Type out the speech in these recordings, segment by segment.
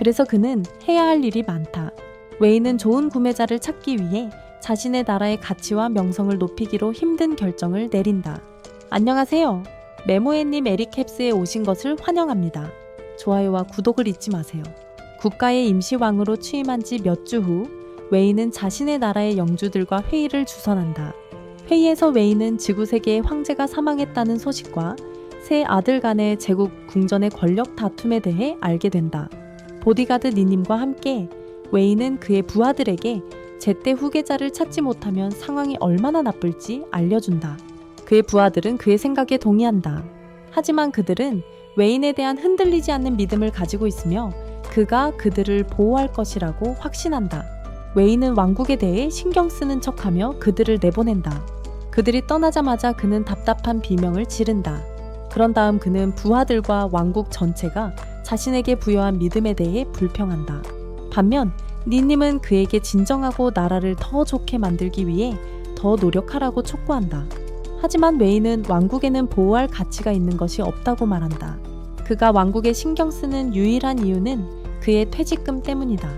그래서 그는 해야 할 일이 많다. 웨이는 좋은 구매자를 찾기 위해 자신의 나라의 가치와 명성을 높이기로 힘든 결정을 내린다. 안녕하세요. 메모애님 에릭 캡스에 오신 것을 환영합니다. 좋아요와 구독을 잊지 마세요. 국가의 임시왕으로 취임한 지 몇 주 후 웨이는 자신의 나라의 영주들과 회의를 주선한다. 회의에서 웨이는 지구세계의 황제가 사망했다는 소식과 세 아들 간의 제국 궁전의 권력 다툼에 대해 알게 된다. 보디가드 니님과 함께 웨이는 그의 부하들에게 제때 후계자를 찾지 못하면 상황이 얼마나 나쁠지 알려준다. 그의 부하들은 그의 생각에 동의한다. 하지만 그들은 웨인에 대한 흔들리지 않는 믿음을 가지고 있으며 그가 그들을 보호할 것이라고 확신한다. 웨인은 왕국에 대해 신경 쓰는 척하며 그들을 내보낸다. 그들이 떠나자마자 그는 답답한 비명을 지른다. 그런 다음 그는 부하들과 왕국 전체가 자신에게 부여한 믿음에 대해 불평한다. 반면 니님은 그에게 진정하고 나라를 더 좋게 만들기 위해 더 노력하라고 촉구한다. 하지만 웨이는 왕국에는 보호할 가치가 있는 것이 없다고 말한다. 그가 왕국에 신경 쓰는 유일한 이유는 그의 퇴직금 때문이다.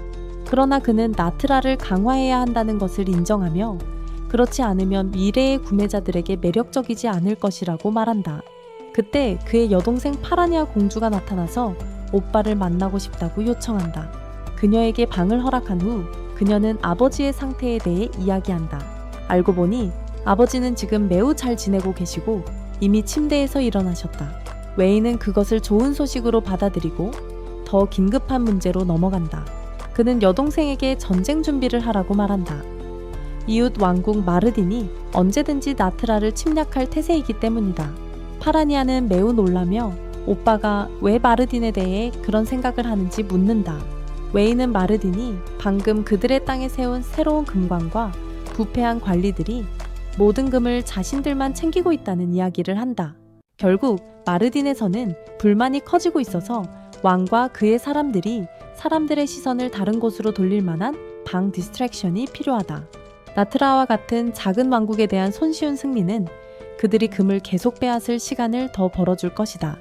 그러나 그는 나트라를 강화해야 한다는 것을 인정하며 그렇지 않으면 미래의 구매자들에게 매력적이지 않을 것이라고 말한다. 그때 그의 여동생 파라니아 공주가 나타나서 오빠를 만나고 싶다고 요청한다. 그녀에게 방을 허락한 후 그녀는 아버지의 상태에 대해 이야기한다. 알고 보니 아버지는 지금 매우 잘 지내고 계시고 이미 침대에서 일어나셨다. 웨이는 그것을 좋은 소식으로 받아들이고 더 긴급한 문제로 넘어간다. 그는 여동생에게 전쟁 준비를 하라고 말한다. 이웃 왕국 마르딘이 언제든지 나트라를 침략할 태세이기 때문이다. 파라니아는 매우 놀라며 오빠가 왜 마르딘에 대해 그런 생각을 하는지 묻는다. 웨이는 마르딘이 방금 그들의 땅에 세운 새로운 금광과 부패한 관리들이 모든 금을 자신들만 챙기고 있다는 이야기를 한다. 결국 마르딘에서는 불만이 커지고 있어서 왕과 그의 사람들이 사람들의 시선을 다른 곳으로 돌릴 만한 방 디스트랙션이 필요하다. 나트라와 같은 작은 왕국에 대한 손쉬운 승리는 그들이 금을 계속 빼앗을 시간을 더 벌어줄 것이다.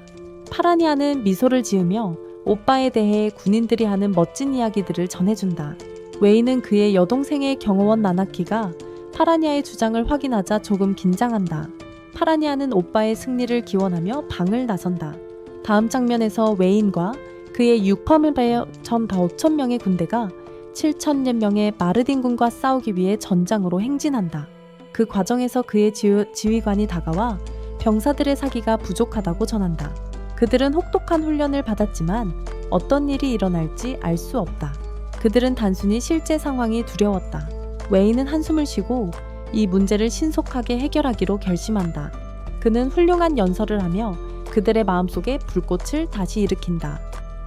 파라니아는 미소를 지으며 오빠에 대해 군인들이 하는 멋진 이야기들을 전해준다. 웨이는 그의 여동생의 경호원 나나키가 파라니아의 주장을 확인하자 조금 긴장한다. 파라니아는 오빠의 승리를 기원하며 방을 나선다. 다음 장면에서 웨인과 그의 6,500명의 군대가 7,000여 명의 마르딘군과 싸우기 위해 전장으로 행진한다. 그 과정에서 그의 지휘관이 다가와 병사들의 사기가 부족하다고 전한다. 그들은 혹독한 훈련을 받았지만 어떤 일이 일어날지 알 수 없다. 그들은 단순히 실제 상황이 두려웠다. 웨이는 한숨을 쉬고 이 문제를 신속하게 해결하기로 결심한다. 그는 훌륭한 연설을 하며 그들의 마음속에 불꽃을 다시 일으킨다.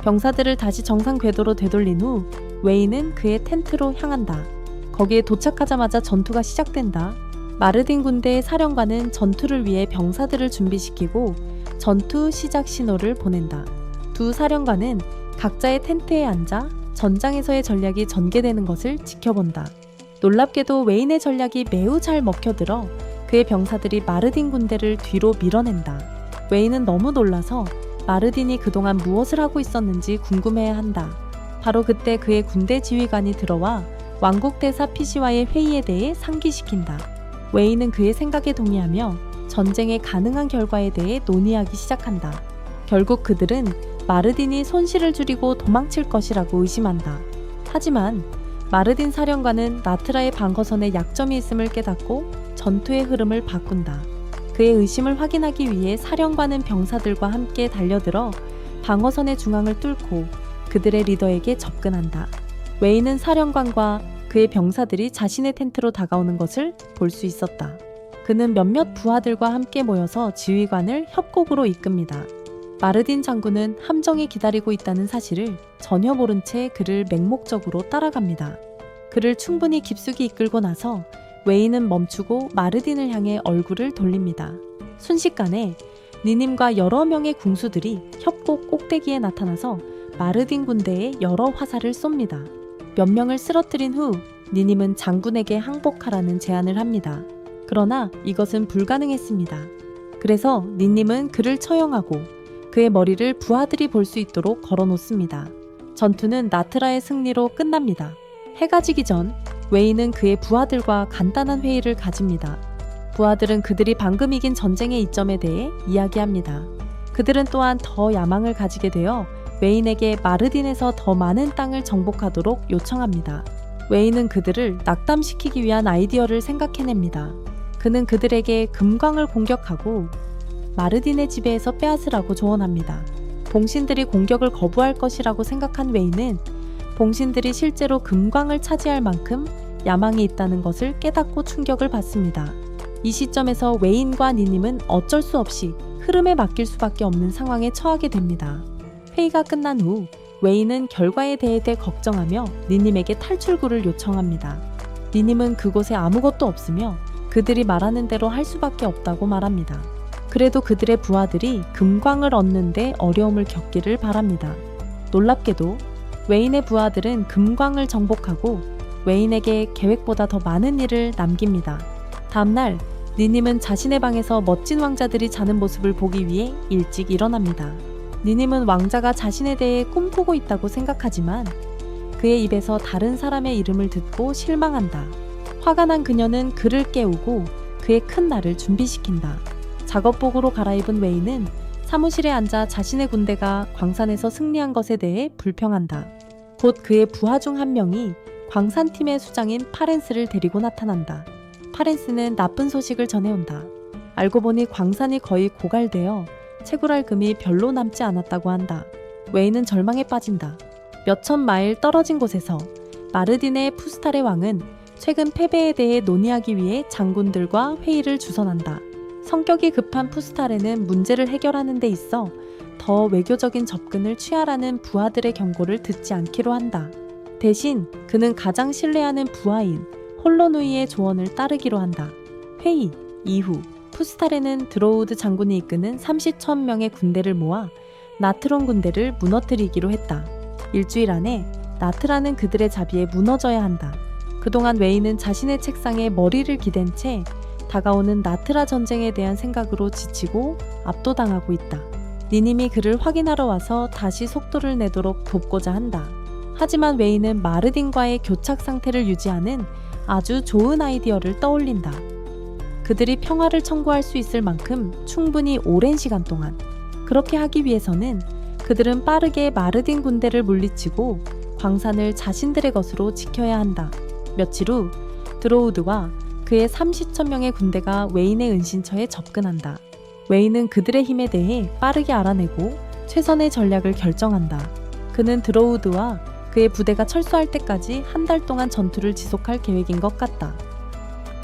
병사들을 다시 정상 궤도로 되돌린 후 웨이는 그의 텐트로 향한다. 거기에 도착하자마자 전투가 시작된다. 마르딘 군대의 사령관은 전투를 위해 병사들을 준비시키고 전투 시작 신호를 보낸다. 두 사령관은 각자의 텐트에 앉아 전장에서의 전략이 전개되는 것을 지켜본다. 놀랍게도 웨인의 전략이 매우 잘 먹혀들어 그의 병사들이 마르딘 군대를 뒤로 밀어낸다. 웨인은 너무 놀라서 마르딘이 그동안 무엇을 하고 있었는지 궁금해한다. 바로 그때 그의 군대 지휘관이 들어와 왕국 대사 피시와의 회의에 대해 상기시킨다. 웨인은 그의 생각에 동의하며 전쟁의 가능한 결과에 대해 논의하기 시작한다. 결국 그들은 마르딘이 손실을 줄이고 도망칠 것이라고 의심한다. 하지만 마르딘 사령관은 나트라의 방어선에 약점이 있음을 깨닫고 전투의 흐름을 바꾼다. 그의 의심을 확인하기 위해 사령관은 병사들과 함께 달려들어 방어선의 중앙을 뚫고 그들의 리더에게 접근한다. 웨이는 사령관과 그의 병사들이 자신의 텐트로 다가오는 것을 볼 수 있었다. 그는 몇몇 부하들과 함께 모여서 지휘관을 협곡으로 이끕니다. 마르딘 장군은 함정이 기다리고 있다는 사실을 전혀 모른 채 그를 맹목적으로 따라갑니다. 그를 충분히 깊숙이 이끌고 나서 웨이는 멈추고 마르딘을 향해 얼굴을 돌립니다. 순식간에 니님과 여러 명의 궁수들이 협곡 꼭대기에 나타나서 마르딘 군대에 여러 화살을 쏩니다. 몇 명을 쓰러뜨린 후 니님은 장군에게 항복하라는 제안을 합니다. 그러나 이것은 불가능했습니다. 그래서 니님은 그를 처형하고 그의 머리를 부하들이 볼 수 있도록 걸어놓습니다. 전투는 나트라의 승리로 끝납니다. 해가 지기 전 웨이는 그의 부하들과 간단한 회의를 가집니다. 부하들은 그들이 방금 이긴 전쟁의 이점에 대해 이야기합니다. 그들은 또한 더 야망을 가지게 되어 웨인에게 마르딘에서 더 많은 땅을 정복하도록 요청합니다. 웨인은 그들을 낙담시키기 위한 아이디어를 생각해냅니다. 그는 그들에게 금광을 공격하고 마르딘의 지배에서 빼앗으라고 조언합니다. 봉신들이 공격을 거부할 것이라고 생각한 웨인은 봉신들이 실제로 금광을 차지할 만큼 야망이 있다는 것을 깨닫고 충격을 받습니다. 이 시점에서 웨인과 니님은 어쩔 수 없이 흐름에 맡길 수밖에 없는 상황에 처하게 됩니다. 회의가 끝난 후 웨인은 결과에 대해 걱정하며 니님에게 탈출구를 요청합니다. 니님은 그곳에 아무것도 없으며 그들이 말하는 대로 할 수밖에 없다고 말합니다. 그래도 그들의 부하들이 금광을 얻는데 어려움을 겪기를 바랍니다. 놀랍게도 웨인의 부하들은 금광을 정복하고 웨인에게 계획보다 더 많은 일을 남깁니다. 다음날 니님은 자신의 방에서 멋진 왕자들이 자는 모습을 보기 위해 일찍 일어납니다. 니님은 왕자가 자신에 대해 꿈꾸고 있다고 생각하지만 그의 입에서 다른 사람의 이름을 듣고 실망한다. 화가 난 그녀는 그를 깨우고 그의 큰 날을 준비시킨다. 작업복으로 갈아입은 웨이는 사무실에 앉아 자신의 군대가 광산에서 승리한 것에 대해 불평한다. 곧 그의 부하 중 한 명이 광산팀의 수장인 파렌스를 데리고 나타난다. 파렌스는 나쁜 소식을 전해온다. 알고 보니 광산이 거의 고갈되어 채굴할 금이 별로 남지 않았다고 한다. 웨이는 절망에 빠진다. 몇천 마일 떨어진 곳에서 마르딘의 푸스탈의 왕은 최근 패배에 대해 논의하기 위해 장군들과 회의를 주선한다. 성격이 급한 푸스탈에는 문제를 해결하는 데 있어 더 외교적인 접근을 취하라는 부하들의 경고를 듣지 않기로 한다. 대신 그는 가장 신뢰하는 부하인 홀로누이의 조언을 따르기로 한다. 회의 이후 푸스탈에는 드로우드 장군이 이끄는 30,000명의 군대를 모아 나트론 군대를 무너뜨리기로 했다. 일주일 안에 나트라는 그들의 자비에 무너져야 한다. 그동안 웨이는 자신의 책상에 머리를 기댄 채 다가오는 나트라 전쟁에 대한 생각으로 지치고 압도당하고 있다. 니님이 그를 확인하러 와서 다시 속도를 내도록 돕고자 한다. 하지만 웨이는 마르딘과의 교착 상태를 유지하는 아주 좋은 아이디어를 떠올린다. 그들이 평화를 청구할 수 있을 만큼 충분히 오랜 시간 동안 그렇게 하기 위해서는 그들은 빠르게 마르딘 군대를 물리치고 광산을 자신들의 것으로 지켜야 한다. 며칠 후 드로우드와 그의 30,000명의 군대가 웨인의 은신처에 접근한다. 웨인은 그들의 힘에 대해 빠르게 알아내고 최선의 전략을 결정한다. 그는 드로우드와 그의 부대가 철수할 때까지 한 달 동안 전투를 지속할 계획인 것 같다.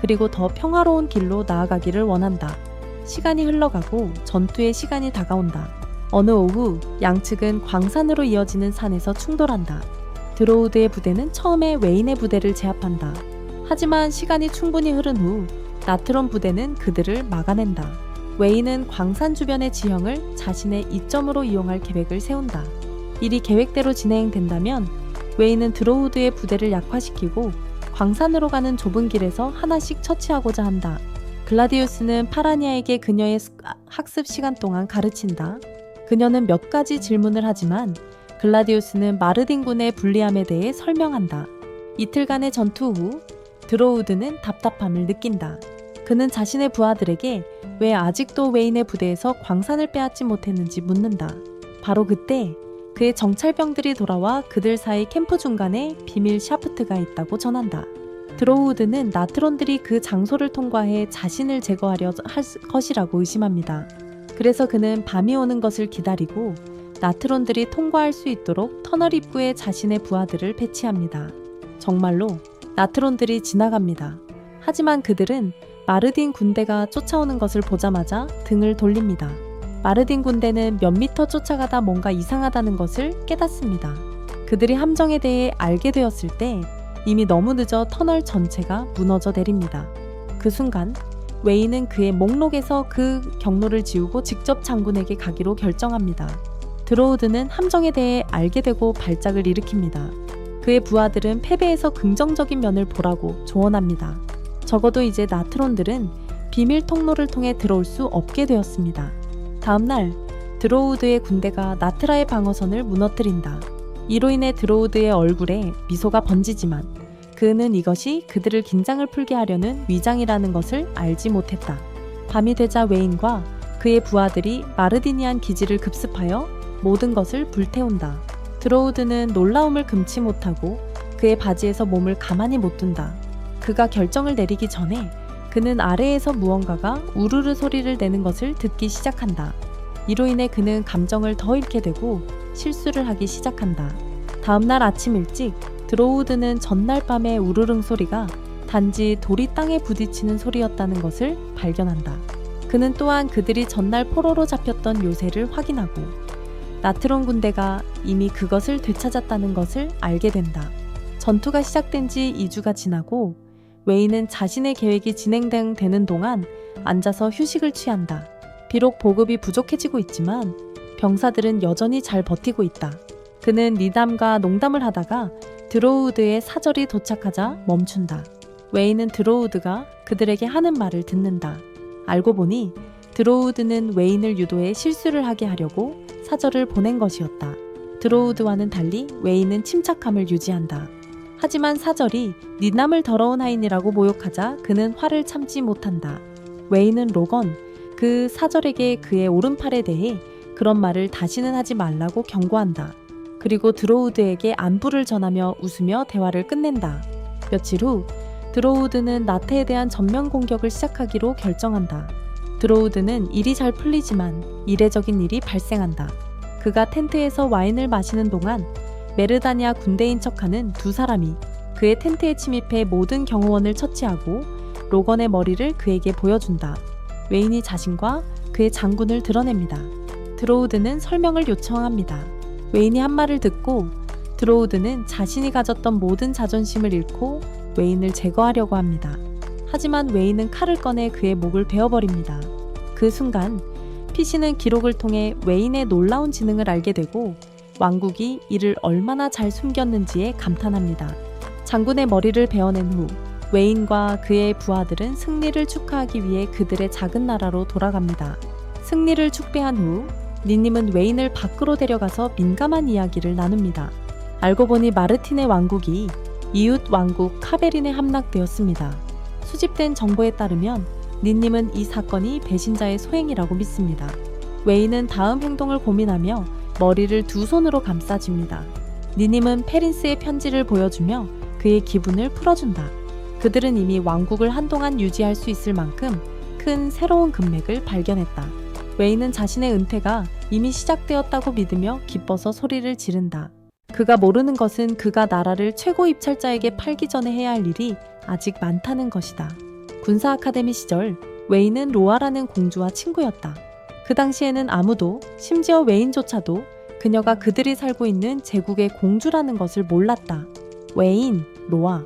그리고 더 평화로운 길로 나아가기를 원한다. 시간이 흘러가고 전투의 시간이 다가온다. 어느 오후 양측은 광산으로 이어지는 산에서 충돌한다. 드로우드의 부대는 처음에 웨인의 부대를 제압한다. 하지만 시간이 충분히 흐른 후 나트론 부대는 그들을 막아낸다. 웨인은 광산 주변의 지형을 자신의 이점으로 이용할 계획을 세운다. 일이 계획대로 진행된다면 웨인은 드로우드의 부대를 약화시키고 광산으로 가는 좁은 길에서 하나씩 처치하고자 한다. 글라디우스는 파라니아에게 그녀의 학습 시간 동안 가르친다. 그녀는 몇 가지 질문을 하지만 글라디우스는 마르딘군의 불리함에 대해 설명한다. 이틀간의 전투 후 드로우드는 답답함을 느낀다. 그는 자신의 부하들에게 왜 아직도 웨인의 부대에서 광산을 빼앗지 못했는지 묻는다. 바로 그때 그의 정찰병들이 돌아와 그들 사이 캠프 중간에 비밀 샤프트가 있다고 전한다. 드로우드는 나트론들이 그 장소를 통과해 자신을 제거하려 할 것이라고 의심합니다. 그래서 그는 밤이 오는 것을 기다리고 나트론들이 통과할 수 있도록 터널 입구에 자신의 부하들을 배치합니다. 정말로 나트론들이 지나갑니다. 하지만 그들은 마르딘 군대가 쫓아오는 것을 보자마자 등을 돌립니다. 마르딘 군대는 몇 미터 쫓아가다 뭔가 이상하다는 것을 깨닫습니다. 그들이 함정에 대해 알게 되었을 때 이미 너무 늦어 터널 전체가 무너져 내립니다. 그 순간 웨이는 그의 목록에서 그 경로를 지우고 직접 장군에게 가기로 결정합니다. 드로우드는 함정에 대해 알게 되고 발작을 일으킵니다. 그의 부하들은 패배에서 긍정적인 면을 보라고 조언합니다. 적어도 이제 나트론들은 비밀 통로를 통해 들어올 수 없게 되었습니다. 다음날 드로우드의 군대가 나트라의 방어선을 무너뜨린다. 이로 인해 드로우드의 얼굴에 미소가 번지지만 그는 이것이 그들을 긴장을 풀게 하려는 위장이라는 것을 알지 못했다. 밤이 되자 웨인과 그의 부하들이 마르디니안 기지를 급습하여 모든 것을 불태운다. 드로우드는 놀라움을 금치 못하고 그의 바지에서 몸을 가만히 못 둔다. 그가 결정을 내리기 전에 그는 아래에서 무언가가 우르르 소리를 내는 것을 듣기 시작한다. 이로 인해 그는 감정을 더 잃게 되고 실수를 하기 시작한다. 다음날 아침 일찍 드로우드는 전날 밤의 우르릉 소리가 단지 돌이 땅에 부딪히는 소리였다는 것을 발견한다. 그는 또한 그들이 전날 포로로 잡혔던 요새를 확인하고 나트론 군대가 이미 그것을 되찾았다는 것을 알게 된다. 전투가 시작된 지 2주가 지나고 웨인은 자신의 계획이 진행되는 동안 앉아서 휴식을 취한다. 비록 보급이 부족해지고 있지만 병사들은 여전히 잘 버티고 있다. 그는 니담과 농담을 하다가 드로우드의 사절이 도착하자 멈춘다. 웨인은 드로우드가 그들에게 하는 말을 듣는다. 알고 보니 드로우드는 웨인을 유도해 실수를 하게 하려고 사절을 보낸 것이었다. 드로우드와는 달리 웨인은 침착함을 유지한다. 하지만 사절이 니남을 더러운 하인이라고 모욕하자 그는 화를 참지 못한다. 웨인은 로건, 그 사절에게 그의 오른팔에 대해 그런 말을 다시는 하지 말라고 경고한다. 그리고 드로우드에게 안부를 전하며 웃으며 대화를 끝낸다. 며칠 후 드로우드는 나테에 대한 전면 공격을 시작하기로 결정한다. 드로우드는 일이 잘 풀리지만 이례적인 일이 발생한다. 그가 텐트에서 와인을 마시는 동안 메르다니아 군대인 척하는 두 사람이 그의 텐트에 침입해 모든 경호원을 처치하고 로건의 머리를 그에게 보여준다. 웨인이 자신과 그의 장군을 드러냅니다. 드로우드는 설명을 요청합니다. 웨인이 한 말을 듣고 드로우드는 자신이 가졌던 모든 자존심을 잃고 웨인을 제거하려고 합니다. 하지만 웨인은 칼을 꺼내 그의 목을 베어버립니다. 그 순간 피시는 기록을 통해 웨인의 놀라운 지능을 알게 되고 왕국이 이를 얼마나 잘 숨겼는지에 감탄합니다. 장군의 머리를 베어낸 후 웨인과 그의 부하들은 승리를 축하하기 위해 그들의 작은 나라로 돌아갑니다. 승리를 축배한 후 니님은 웨인을 밖으로 데려가서 민감한 이야기를 나눕니다. 알고 보니 마르틴의 왕국이 이웃 왕국 카베린에 함락되었습니다. 수집된 정보에 따르면 니님은 이 사건이 배신자의 소행이라고 믿습니다. 웨인은 다음 행동을 고민하며 머리를 두 손으로 감싸집니다. 니님은 페린스의 편지를 보여주며 그의 기분을 풀어준다. 그들은 이미 왕국을 한동안 유지할 수 있을 만큼 큰 새로운 금맥을 발견했다. 웨인은 자신의 은퇴가 이미 시작되었다고 믿으며 기뻐서 소리를 지른다. 그가 모르는 것은 그가 나라를 최고 입찰자에게 팔기 전에 해야 할 일이 아직 많다는 것이다. 군사 아카데미 시절 웨인은 로아라는 공주와 친구였다. 그 당시에는 아무도, 심지어 웨인조차도 그녀가 그들이 살고 있는 제국의 공주라는 것을 몰랐다. 웨인, 로아,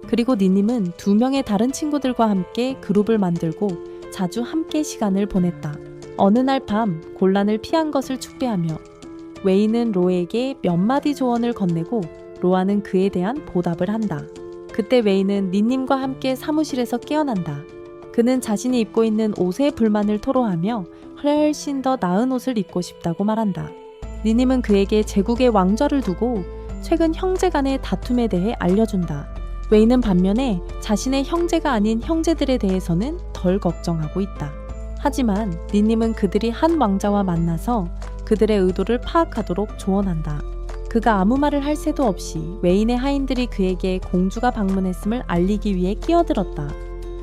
그리고 니님은 두 명의 다른 친구들과 함께 그룹을 만들고 자주 함께 시간을 보냈다. 어느 날 밤 곤란을 피한 것을 축배하며 웨인은 로에게 몇 마디 조언을 건네고 로아는 그에 대한 보답을 한다. 그때 웨인은 니님과 함께 사무실에서 깨어난다. 그는 자신이 입고 있는 옷에 불만을 토로하며 훨씬 더 나은 옷을 입고 싶다고 말한다. 니님은 그에게 제국의 왕좌를 두고 최근 형제 간의 다툼에 대해 알려준다. 웨인은 반면에 자신의 형제가 아닌 형제들에 대해서는 덜 걱정하고 있다. 하지만 니님은 그들이 한 왕자와 만나서 그들의 의도를 파악하도록 조언한다. 그가 아무 말을 할 새도 없이 웨인의 하인들이 그에게 공주가 방문했음을 알리기 위해 끼어들었다.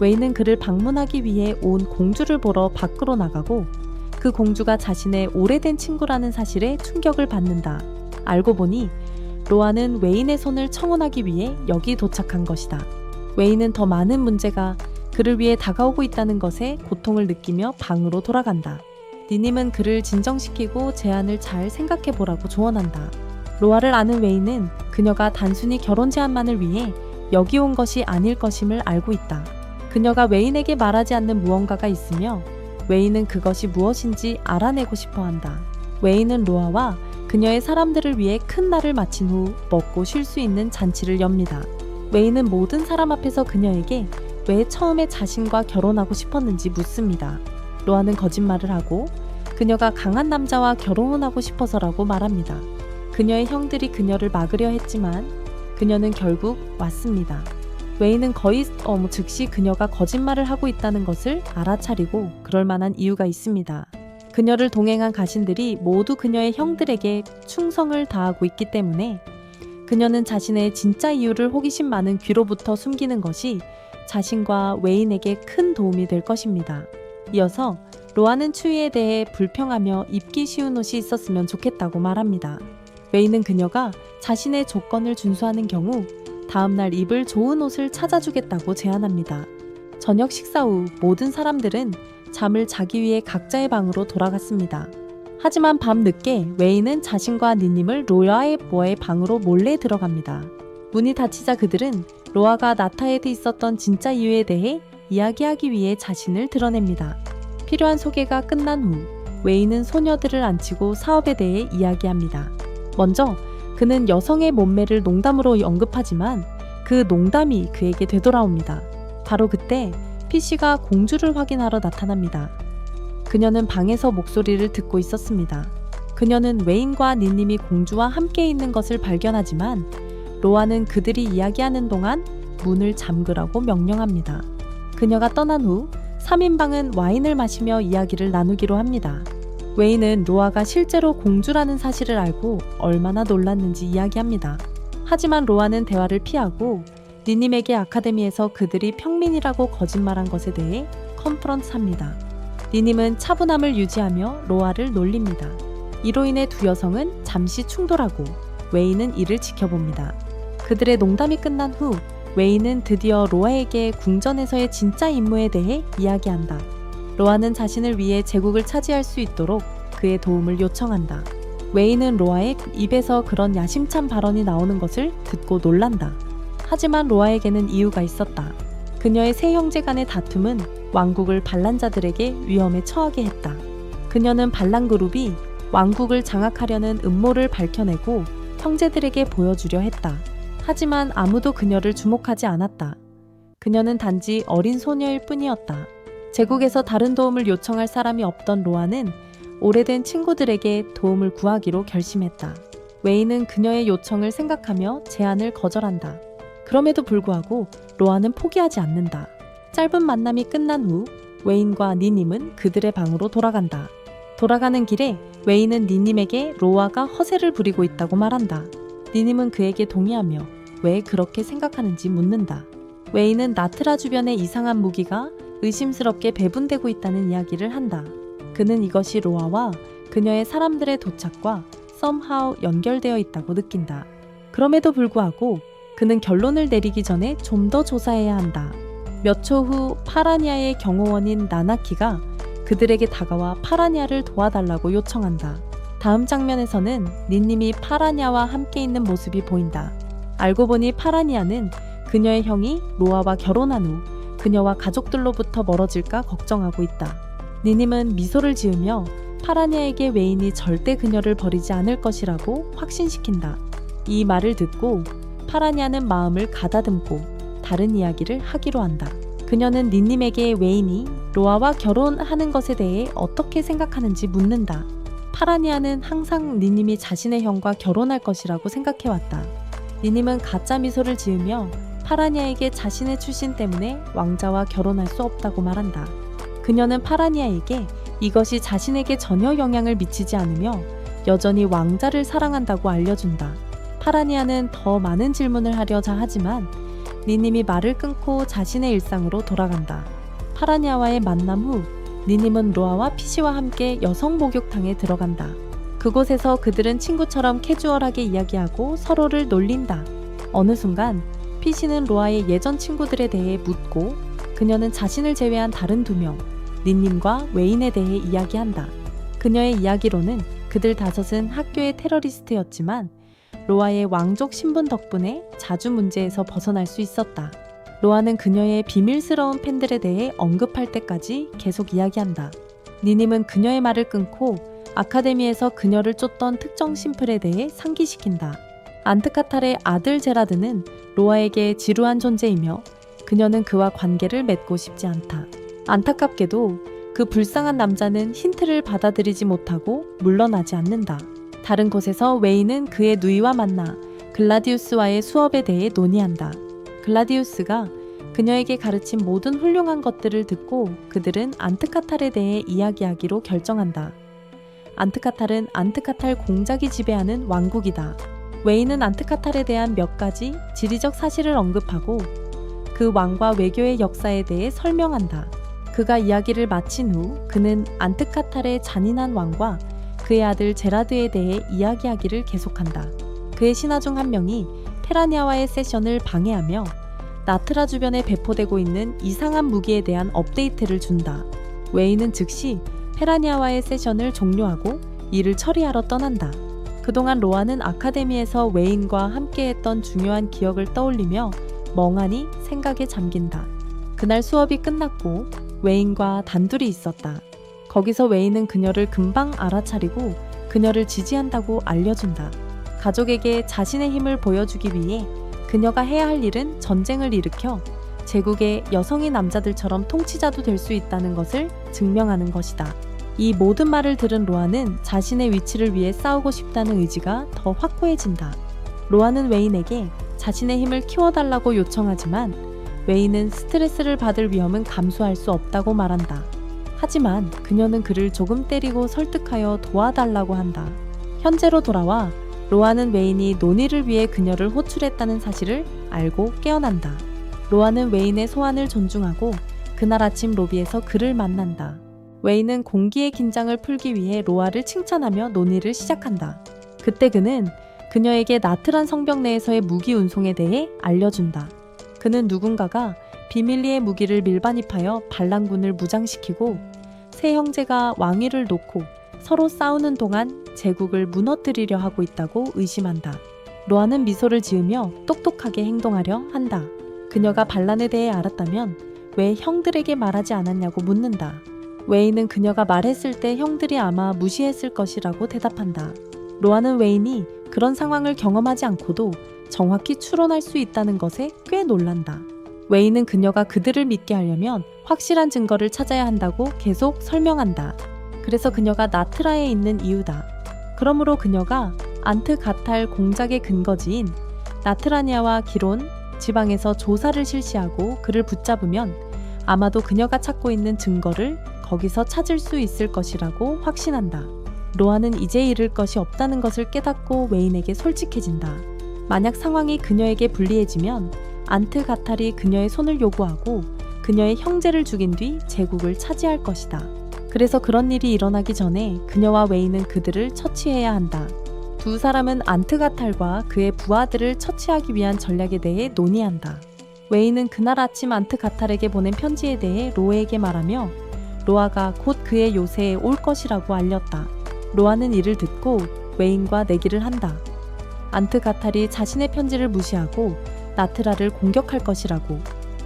웨인은 그를 방문하기 위해 온 공주를 보러 밖으로 나가고 그 공주가 자신의 오래된 친구라는 사실에 충격을 받는다. 알고 보니 로아는 웨인의 손을 청혼하기 위해 여기 도착한 것이다. 웨인은 더 많은 문제가 그를 위해 다가오고 있다는 것에 고통을 느끼며 방으로 돌아간다. 니님은 그를 진정시키고 제안을 잘 생각해보라고 조언한다. 로아를 아는 웨인은 그녀가 단순히 결혼 제안만을 위해 여기 온 것이 아닐 것임을 알고 있다. 그녀가 웨인에게 말하지 않는 무언가가 있으며 웨인은 그것이 무엇인지 알아내고 싶어 한다. 웨인은 로아와 그녀의 사람들을 위해 큰 날을 마친 후 먹고 쉴 수 있는 잔치를 엽니다. 웨인은 모든 사람 앞에서 그녀에게 왜 처음에 자신과 결혼하고 싶었는지 묻습니다. 로아는 거짓말을 하고 그녀가 강한 남자와 결혼하고 싶어서라고 말합니다. 그녀의 형들이 그녀를 막으려 했지만 그녀는 결국 왔습니다. 웨이는 거의 즉시 그녀가 거짓말을 하고 있다는 것을 알아차리고 그럴 만한 이유가 있습니다. 그녀를 동행한 가신들이 모두 그녀의 형들에게 충성을 다하고 있기 때문에 그녀는 자신의 진짜 이유를 호기심 많은 귀로부터 숨기는 것이 자신과 웨인에게 큰 도움이 될 것입니다. 이어서 로아는 추위에 대해 불평하며 입기 쉬운 옷이 있었으면 좋겠다고 말합니다. 웨인은 그녀가 자신의 조건을 준수하는 경우 다음날 입을 좋은 옷을 찾아주겠다고 제안합니다. 저녁 식사 후 모든 사람들은 잠을 자기 위해 각자의 방으로 돌아갔습니다. 하지만 밤 늦게 웨인은 자신과 니님을 로아의 방으로 몰래 들어갑니다. 문이 닫히자 그들은 로아가 나타에 있었던 진짜 이유에 대해 이야기하기 위해 자신을 드러냅니다. 필요한 소개가 끝난 후 웨인은 소녀들을 앉히고 사업에 대해 이야기합니다. 먼저 그는 여성의 몸매를 농담으로 언급하지만 그 농담이 그에게 되돌아옵니다. 바로 그때 피쉬가 공주를 확인하러 나타납니다. 그녀는 방에서 목소리를 듣고 있었습니다. 그녀는 웨인과 니님이 공주와 함께 있는 것을 발견하지만 로아는 그들이 이야기하는 동안 문을 잠그라고 명령합니다. 그녀가 떠난 후 3인방은 와인을 마시며 이야기를 나누기로 합니다. 웨인은 로아가 실제로 공주라는 사실을 알고 얼마나 놀랐는지 이야기합니다. 하지만 로아는 대화를 피하고 니님에게 아카데미에서 그들이 평민이라고 거짓말한 것에 대해 컨퍼런스합니다. 니님은 차분함을 유지하며 로아를 놀립니다. 이로 인해 두 여성은 잠시 충돌하고 웨인은 이를 지켜봅니다. 그들의 농담이 끝난 후 웨인은 드디어 로아에게 궁전에서의 진짜 임무에 대해 이야기한다. 로아는 자신을 위해 제국을 차지할 수 있도록 그의 도움을 요청한다. 웨인은 로아의 입에서 그런 야심찬 발언이 나오는 것을 듣고 놀란다. 하지만 로아에게는 이유가 있었다. 그녀의 세 형제 간의 다툼은 왕국을 반란자들에게 위험에 처하게 했다. 그녀는 반란 그룹이 왕국을 장악하려는 음모를 밝혀내고 형제들에게 보여주려 했다. 하지만 아무도 그녀를 주목하지 않았다. 그녀는 단지 어린 소녀일 뿐이었다. 제국에서 다른 도움을 요청할 사람이 없던 로아는 오래된 친구들에게 도움을 구하기로 결심했다. 웨인은 그녀의 요청을 생각하며 제안을 거절한다. 그럼에도 불구하고 로아는 포기하지 않는다. 짧은 만남이 끝난 후 웨인과 니님은 그들의 방으로 돌아간다. 돌아가는 길에 웨인은 니님에게 로아가 허세를 부리고 있다고 말한다. 니님은 그에게 동의하며 왜 그렇게 생각하는지 묻는다. 웨인은 나트라 주변의 이상한 무기가 의심스럽게 배분되고 있다는 이야기를 한다. 그는 이것이 로아와 그녀의 사람들의 도착과 somehow 연결되어 있다고 느낀다. 그럼에도 불구하고 그는 결론을 내리기 전에 좀 더 조사해야 한다. 몇 초 후 파라니아의 경호원인 나나키가 그들에게 다가와 파라니아를 도와달라고 요청한다. 다음 장면에서는 니님이 파라니아와 함께 있는 모습이 보인다. 알고 보니 파라니아는 그녀의 형이 로아와 결혼한 후 그녀와 가족들로부터 멀어질까 걱정하고 있다. 니님은 미소를 지으며 파라니아에게 웨인이 절대 그녀를 버리지 않을 것이라고 확신시킨다. 이 말을 듣고 파라니아는 마음을 가다듬고 다른 이야기를 하기로 한다. 그녀는 니님에게 웨인이 로아와 결혼하는 것에 대해 어떻게 생각하는지 묻는다. 파라니아는 항상 니님이 자신의 형과 결혼할 것이라고 생각해왔다. 니님은 가짜 미소를 지으며 파라니아에게 자신의 출신 때문에 왕자와 결혼할 수 없다고 말한다. 그녀는 파라니아에게 이것이 자신에게 전혀 영향을 미치지 않으며 여전히 왕자를 사랑한다고 알려준다. 파라니아는 더 많은 질문을 하려자 하지만 니님이 말을 끊고 자신의 일상으로 돌아간다. 파라니아와의 만남 후 니님은 로아와 피시와 함께 여성 목욕탕에 들어간다. 그곳에서 그들은 친구처럼 캐주얼하게 이야기하고 서로를 놀린다. 어느 순간 피시는 로아의 예전 친구들에 대해 묻고 그녀는 자신을 제외한 다른 두 명, 니님과 웨인에 대해 이야기한다. 그녀의 이야기로는 그들 다섯은 학교의 테러리스트였지만 로아의 왕족 신분 덕분에 자주 문제에서 벗어날 수 있었다. 로아는 그녀의 비밀스러운 팬들에 대해 언급할 때까지 계속 이야기한다. 니님은 그녀의 말을 끊고 아카데미에서 그녀를 쫓던 특정 심플에 대해 상기시킨다. 안트카탈의 아들 제라드는 로아에게 지루한 존재이며 그녀는 그와 관계를 맺고 싶지 않다. 안타깝게도 그 불쌍한 남자는 힌트를 받아들이지 못하고 물러나지 않는다. 다른 곳에서 웨인은 그의 누이와 만나 글라디우스와의 수업에 대해 논의한다. 글라디우스가 그녀에게 가르친 모든 훌륭한 것들을 듣고 그들은 안트카탈에 대해 이야기하기로 결정한다. 안트카탈은 안트카탈 공작이 지배하는 왕국이다. 웨인은 안트카탈에 대한 몇 가지 지리적 사실을 언급하고 그 왕과 외교의 역사에 대해 설명한다. 그가 이야기를 마친 후 그는 안트카탈의 잔인한 왕과 그의 아들 제라드에 대해 이야기하기를 계속한다. 그의 신하 중 한 명이 페라니아와의 세션을 방해하며 나트라 주변에 배포되고 있는 이상한 무기에 대한 업데이트를 준다. 웨인은 즉시 페라니아와의 세션을 종료하고 이를 처리하러 떠난다. 그동안 로아는 아카데미에서 웨인과 함께했던 중요한 기억을 떠올리며 멍하니 생각에 잠긴다. 그날 수업이 끝났고 웨인과 단둘이 있었다. 거기서 웨인은 그녀를 금방 알아차리고 그녀를 지지한다고 알려준다. 가족에게 자신의 힘을 보여주기 위해 그녀가 해야 할 일은 전쟁을 일으켜 제국의 여성이 남자들처럼 통치자도 될 수 있다는 것을 증명하는 것이다. 이 모든 말을 들은 로아는 자신의 위치를 위해 싸우고 싶다는 의지가 더 확고해진다. 로아는 웨인에게 자신의 힘을 키워달라고 요청하지만 웨인은 스트레스를 받을 위험은 감수할 수 없다고 말한다. 하지만 그녀는 그를 조금 때리고 설득하여 도와달라고 한다. 현재로 돌아와 로아는 웨인이 논의를 위해 그녀를 호출했다는 사실을 알고 깨어난다. 로아는 웨인의 소원을 존중하고 그날 아침 로비에서 그를 만난다. 웨인은 공기의 긴장을 풀기 위해 로아를 칭찬하며 논의를 시작한다. 그때 그는 그녀에게 나트란 성벽 내에서의 무기 운송에 대해 알려준다. 그는 누군가가 비밀리에 무기를 밀반입하여 반란군을 무장시키고 세 형제가 왕위를 놓고 서로 싸우는 동안 제국을 무너뜨리려 하고 있다고 의심한다. 로아는 미소를 지으며 똑똑하게 행동하려 한다. 그녀가 반란에 대해 알았다면 왜 형들에게 말하지 않았냐고 묻는다. 웨인은 그녀가 말했을 때 형들이 아마 무시했을 것이라고 대답한다. 로아는 웨인이 그런 상황을 경험하지 않고도 정확히 추론할 수 있다는 것에 꽤 놀란다. 웨인은 그녀가 그들을 믿게 하려면 확실한 증거를 찾아야 한다고 계속 설명한다. 그래서 그녀가 나트라에 있는 이유다. 그러므로 그녀가 안트가탈 공작의 근거지인 나트라니아와 기론 지방에서 조사를 실시하고 그를 붙잡으면 아마도 그녀가 찾고 있는 증거를 거기서 찾을 수 있을 것이라고 확신한다. 로아는 이제 잃을 것이 없다는 것을 깨닫고 웨인에게 솔직해진다. 만약 상황이 그녀에게 불리해지면 안트가탈이 그녀의 손을 요구하고 그녀의 형제를 죽인 뒤 제국을 차지할 것이다. 그래서 그런 일이 일어나기 전에 그녀와 웨인은 그들을 처치해야 한다. 두 사람은 안트가탈과 그의 부하들을 처치하기 위한 전략에 대해 논의한다. 웨인은 그날 아침 안트가탈에게 보낸 편지에 대해 로에게 말하며 로아가 곧 그의 요새에 올 것이라고 알렸다. 로아는 이를 듣고 웨인과 내기를 한다. 안트가탈이 자신의 편지를 무시하고 나트라를 공격할 것이라고.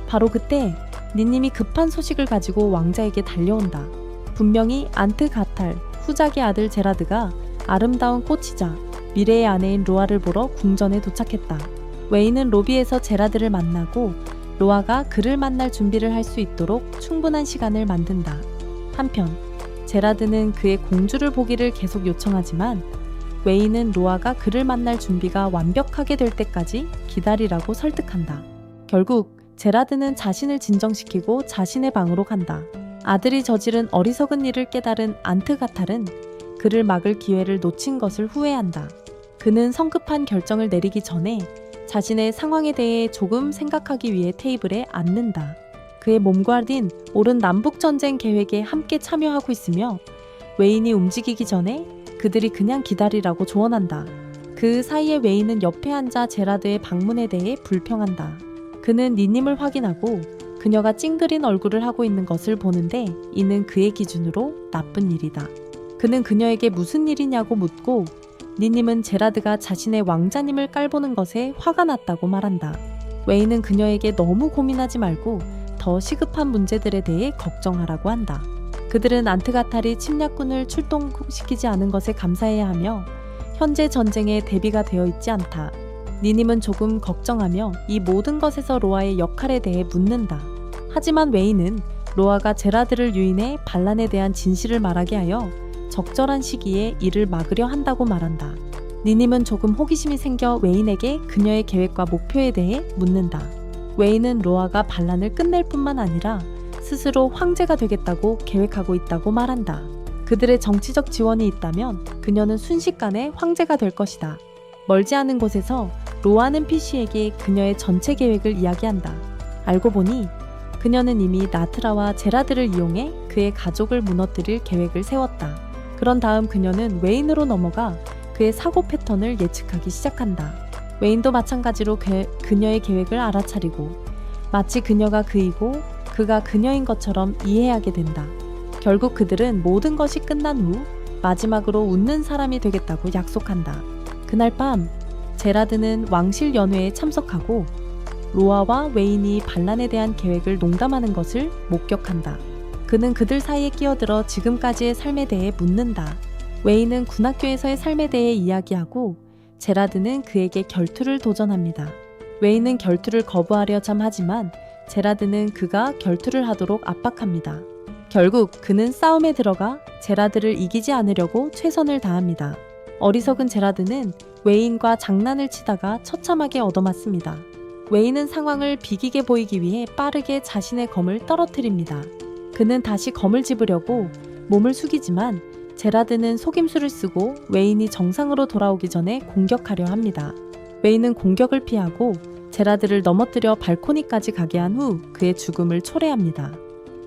바로 그때 니님이 급한 소식을 가지고 왕자에게 달려온다. 분명히 안트가탈 후작의 아들 제라드가 아름다운 꽃이자 미래의 아내인 로아를 보러 궁전에 도착했다. 웨인은 로비에서 제라드를 만나고 로아가 그를 만날 준비를 할 수 있도록 충분한 시간을 만든다. 한편 제라드는 그의 공주를 보기를 계속 요청하지만 웨인은 로아가 그를 만날 준비가 완벽하게 될 때까지 기다리라고 설득한다. 결국 제라드는 자신을 진정시키고 자신의 방으로 간다. 아들이 저지른 어리석은 일을 깨달은 안트가탈은 그를 막을 기회를 놓친 것을 후회한다. 그는 성급한 결정을 내리기 전에 자신의 상황에 대해 조금 생각하기 위해 테이블에 앉는다. 그의 몸과린 오른 남북전쟁 계획에 함께 참여하고 있으며 웨인이 움직이기 전에 그들이 그냥 기다리라고 조언한다. 그 사이에 웨인은 옆에 앉아 제라드의 방문에 대해 불평한다. 그는 니님을 확인하고 그녀가 찡그린 얼굴을 하고 있는 것을 보는데 이는 그의 기준으로 나쁜 일이다. 그는 그녀에게 무슨 일이냐고 묻고 니님은 제라드가 자신의 왕자님을 깔보는 것에 화가 났다고 말한다. 웨인은 그녀에게 너무 고민하지 말고 더 시급한 문제들에 대해 걱정하라고 한다. 그들은 안트가탈이 침략군을 출동시키지 않은 것에 감사해야 하며 현재 전쟁에 대비가 되어 있지 않다. 니님은 조금 걱정하며 이 모든 것에서 로아의 역할에 대해 묻는다. 하지만 웨인은 로아가 제라드를 유인해 반란에 대한 진실을 말하게 하여 적절한 시기에 이를 막으려 한다고 말한다. 니님은 조금 호기심이 생겨 웨인에게 그녀의 계획과 목표에 대해 묻는다. 웨인은 로아가 반란을 끝낼 뿐만 아니라 스스로 황제가 되겠다고 계획하고 있다고 말한다. 그들의 정치적 지원이 있다면 그녀는 순식간에 황제가 될 것이다. 멀지 않은 곳에서 로아는 피쉬에게 그녀의 전체 계획을 이야기한다. 알고 보니 그녀는 이미 나트라와 제라드를 이용해 그의 가족을 무너뜨릴 계획을 세웠다. 그런 다음 그녀는 웨인으로 넘어가 그의 사고 패턴을 예측하기 시작한다. 웨인도 마찬가지로 그녀의 계획을 알아차리고 마치 그녀가 그이고 그가 그녀인 것처럼 이해하게 된다. 결국 그들은 모든 것이 끝난 후 마지막으로 웃는 사람이 되겠다고 약속한다. 그날 밤 제라드는 왕실 연회에 참석하고 로아와 웨인이 반란에 대한 계획을 농담하는 것을 목격한다. 그는 그들 사이에 끼어들어 지금까지의 삶에 대해 묻는다. 웨인은 군학교에서의 삶에 대해 이야기하고 제라드는 그에게 결투를 도전합니다. 웨인은 결투를 거부하려 하지만 제라드는 그가 결투를 하도록 압박합니다. 결국 그는 싸움에 들어가 제라드를 이기지 않으려고 최선을 다합니다. 어리석은 제라드는 웨인과 장난을 치다가 처참하게 얻어맞습니다. 웨인은 상황을 비기게 보이기 위해 빠르게 자신의 검을 떨어뜨립니다. 그는 다시 검을 집으려고 몸을 숙이지만 제라드는 속임수를 쓰고 웨인이 정상으로 돌아오기 전에 공격하려 합니다. 웨인은 공격을 피하고 제라드를 넘어뜨려 발코니까지 가게 한 후 그의 죽음을 초래합니다.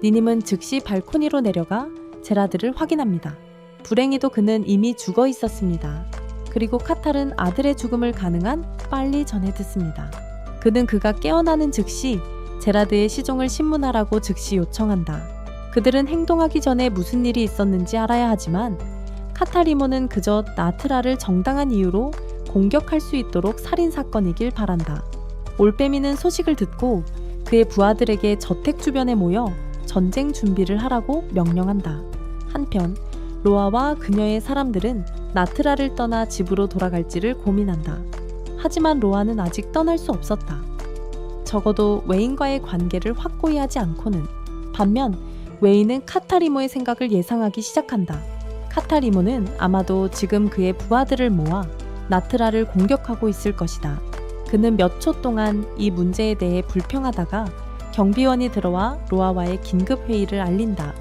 니님은 즉시 발코니로 내려가 제라드를 확인합니다. 불행히도 그는 이미 죽어 있었습니다. 그리고 카탈은 아들의 죽음을 가능한 빨리 전해 듣습니다. 그는 그가 깨어나는 즉시 제라드의 시종을 신문하라고 즉시 요청한다. 그들은 행동하기 전에 무슨 일이 있었는지 알아야 하지만 카타리모는 그저 나트라를 정당한 이유로 공격할 수 있도록 살인사건이길 바란다. 올빼미는 소식을 듣고 그의 부하들에게 저택 주변에 모여 전쟁 준비를 하라고 명령한다. 한편 로아와 그녀의 사람들은 나트라를 떠나 집으로 돌아갈지를 고민한다. 하지만 로아는 아직 떠날 수 없었다. 적어도 웨인과의 관계를 확고히 하지 않고는. 반면 웨인은 카타리모의 생각을 예상하기 시작한다. 카타리모는 아마도 지금 그의 부하들을 모아 나트라를 공격하고 있을 것이다. 그는 몇 초 동안 이 문제에 대해 불평하다가 경비원이 들어와 로아와의 긴급 회의를 알린다.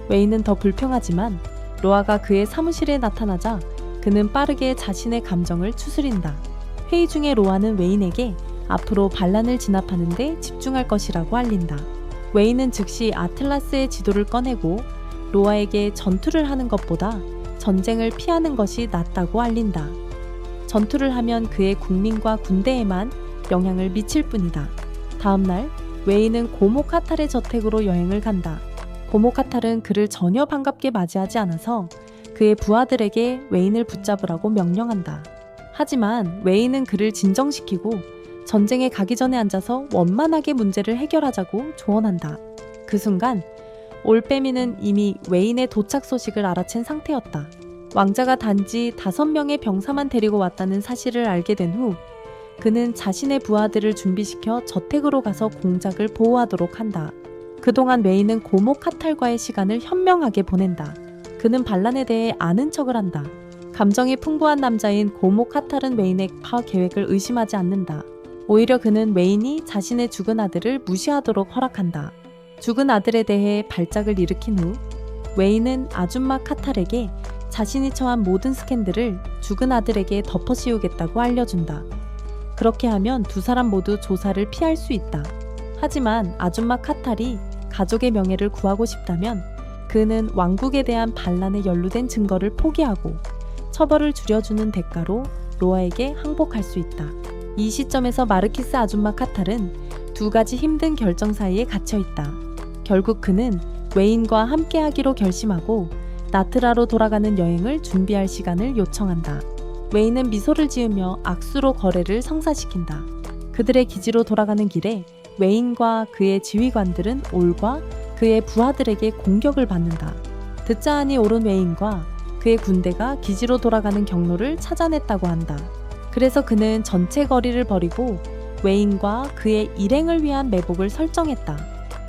웨인은 더 불평하지만 로아가 그의 사무실에 나타나자 그는 빠르게 자신의 감정을 추스린다. 회의 중에 로아는 웨인에게 앞으로 반란을 진압하는 데 집중할 것이라고 알린다. 웨인은 즉시 아틀라스의 지도를 꺼내고 로아에게 전투를 하는 것보다 전쟁을 피하는 것이 낫다고 알린다. 전투를 하면 그의 국민과 군대에만 영향을 미칠 뿐이다. 다음날 웨인은 고모 카탈의 저택으로 여행을 간다. 고모 카탈은 그를 전혀 반갑게 맞이하지 않아서 그의 부하들에게 웨인을 붙잡으라고 명령한다. 하지만 웨인은 그를 진정시키고 전쟁에 가기 전에 앉아서 원만하게 문제를 해결하자고 조언한다. 그 순간 올빼미는 이미 웨인의 도착 소식을 알아챈 상태였다. 왕자가 단지 5명의 병사만 데리고 왔다는 사실을 알게 된 후 그는 자신의 부하들을 준비시켜 저택으로 가서 공작을 보호하도록 한다. 그동안 웨인은 고모 카탈과의 시간을 현명하게 보낸다. 그는 반란에 대해 아는 척을 한다. 감정이 풍부한 남자인 고모 카탈은 웨인의 계획을 의심하지 않는다. 오히려 그는 웨인이 자신의 죽은 아들을 무시하도록 허락한다. 죽은 아들에 대해 발작을 일으킨 후 웨인은 아줌마 카탈에게 자신이 처한 모든 스캔들을 죽은 아들에게 덮어씌우겠다고 알려준다. 그렇게 하면 두 사람 모두 조사를 피할 수 있다. 하지만 아줌마 카탈이 가족의 명예를 구하고 싶다면 그는 왕국에 대한 반란에 연루된 증거를 포기하고 처벌을 줄여주는 대가로 로아에게 항복할 수 있다. 이 시점에서 마르키스 아줌마 카탈은 두 가지 힘든 결정 사이에 갇혀 있다. 결국 그는 웨인과 함께하기로 결심하고 나트라로 돌아가는 여행을 준비할 시간을 요청한다. 웨인은 미소를 지으며 악수로 거래를 성사시킨다. 그들의 기지로 돌아가는 길에 웨인과 그의 지휘관들은 올과 그의 부하들에게 공격을 받는다. 듣자 하니 옳은 웨인과 그의 군대가 기지로 돌아가는 경로를 찾아냈다고 한다. 그래서 그는 전체 거리를 버리고 웨인과 그의 일행을 위한 매복을 설정했다.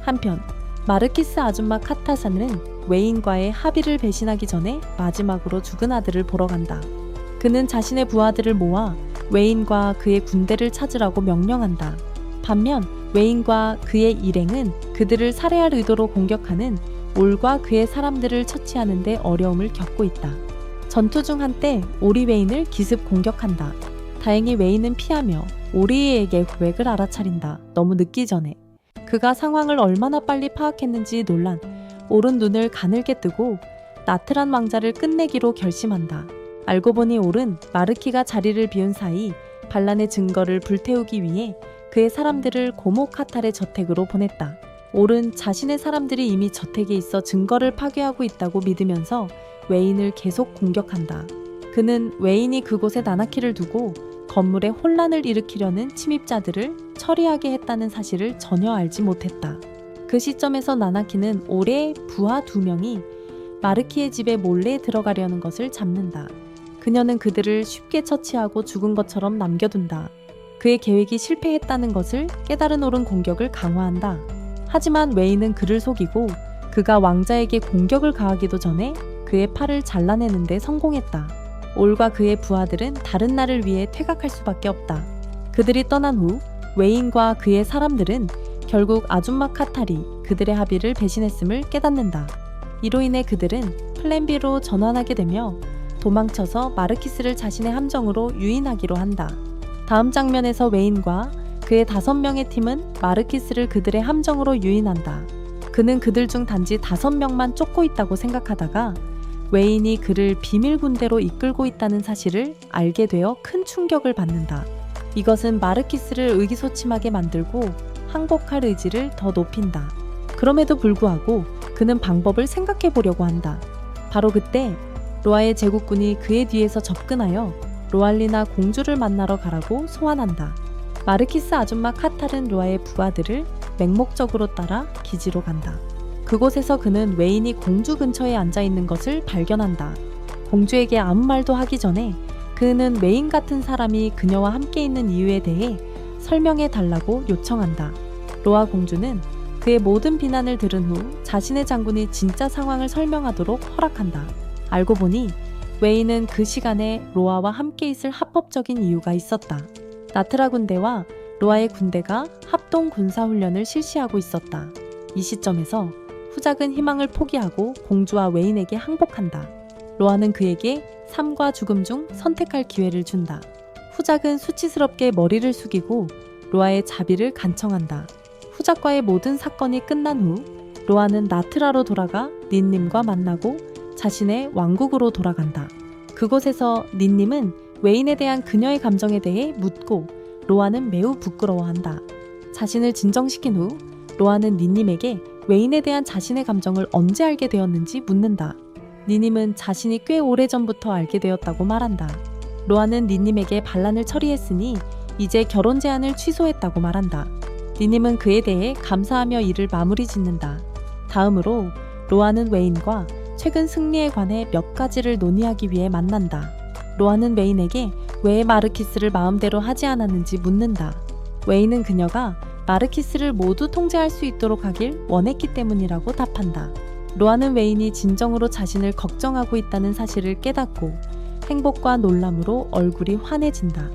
한편 마르키스 아줌마 카타사는 웨인과의 합의를 배신하기 전에 마지막으로 죽은 아들을 보러 간다. 그는 자신의 부하들을 모아 웨인과 그의 군대를 찾으라고 명령한다. 반면 웨인과 그의 일행은 그들을 살해할 의도로 공격하는 올과 그의 사람들을 처치하는 데 어려움을 겪고 있다. 전투 중 한때 올이 웨인을 기습 공격한다. 다행히 웨인은 피하며 오리에게 고백을 알아차린다. 너무 늦기 전에. 그가 상황을 얼마나 빨리 파악했는지 놀란 올은 눈을 가늘게 뜨고 나트란 왕자를 끝내기로 결심한다. 알고 보니 올은 마르키가 자리를 비운 사이 반란의 증거를 불태우기 위해 그의 사람들을 고모 카탈의 저택으로 보냈다. 올은 자신의 사람들이 이미 저택에 있어 증거를 파괴하고 있다고 믿으면서 웨인을 계속 공격한다. 그는 웨인이 그곳에 나나키를 두고 건물에 혼란을 일으키려는 침입자들을 처리하게 했다는 사실을 전혀 알지 못했다. 그 시점에서 나나키는 올의 부하 2명이 마르키의 집에 몰래 들어가려는 것을 잡는다. 그녀는 그들을 쉽게 처치하고 죽은 것처럼 남겨둔다. 그의 계획이 실패했다는 것을 깨달은 올은 공격을 강화한다. 하지만 웨인은 그를 속이고 그가 왕자에게 공격을 가하기도 전에 그의 팔을 잘라내는 데 성공했다. 올과 그의 부하들은 다른 날을 위해 퇴각할 수밖에 없다. 그들이 떠난 후 웨인과 그의 사람들은 결국 아줌마 카탈이 그들의 합의를 배신했음을 깨닫는다. 이로 인해 그들은 플랜 B로 전환하게 되며 도망쳐서 마르키스를 자신의 함정으로 유인하기로 한다. 다음 장면에서 웨인과 그의 5명의 팀은 마르키스를 그들의 함정으로 유인한다. 그는 그들 중 단지 5명만 쫓고 있다고 생각하다가 웨인이 그를 비밀 군대로 이끌고 있다는 사실을 알게 되어 큰 충격을 받는다. 이것은 마르키스를 의기소침하게 만들고 항복할 의지를 더 높인다. 그럼에도 불구하고 그는 방법을 생각해 보려고 한다. 바로 그때 로아의 제국군이 그의 뒤에서 접근하여 로알리나 공주를 만나러 가라고 소환한다. 마르키스 아줌마 카탈은 로아의 부하들을 맹목적으로 따라 기지로 간다. 그곳에서 그는 웨인이 공주 근처에 앉아있는 것을 발견한다. 공주에게 아무 말도 하기 전에 그는 웨인 같은 사람이 그녀와 함께 있는 이유에 대해 설명해 달라고 요청한다. 로아 공주는 그의 모든 비난을 들은 후 자신의 장군이 진짜 상황을 설명하도록 허락한다. 알고 보니 웨인은 그 시간에 로아와 함께 있을 합법적인 이유가 있었다. 나트라 군대와 로아의 군대가 합동 군사훈련을 실시하고 있었다. 이 시점에서 후작은 희망을 포기하고 공주와 웨인에게 항복한다. 로아는 그에게 삶과 죽음 중 선택할 기회를 준다. 후작은 수치스럽게 머리를 숙이고 로아의 자비를 간청한다. 후작과의 모든 사건이 끝난 후 로아는 나트라로 돌아가 닌님과 만나고 자신의 왕국으로 돌아간다. 그곳에서 닌님은 웨인에 대한 그녀의 감정에 대해 묻고 로아는 매우 부끄러워한다. 자신을 진정시킨 후 로아는 닌님에게 웨인에 대한 자신의 감정을 언제 알게 되었는지 묻는다. 닌님은 자신이 꽤 오래전부터 알게 되었다고 말한다. 로아는 닌님에게 반란을 처리했으니 이제 결혼 제안을 취소했다고 말한다. 닌님은 그에 대해 감사하며 일을 마무리 짓는다. 다음으로 로아는 웨인과 최근 승리에 관해 몇 가지를 논의하기 위해 만난다. 로아는 웨인에게 왜 마르키스를 마음대로 하지 않았는지 묻는다. 웨인은 그녀가 마르키스를 모두 통제할 수 있도록 하길 원했기 때문이라고 답한다. 로아는 웨인이 진정으로 자신을 걱정하고 있다는 사실을 깨닫고 행복과 놀람으로 얼굴이 환해진다.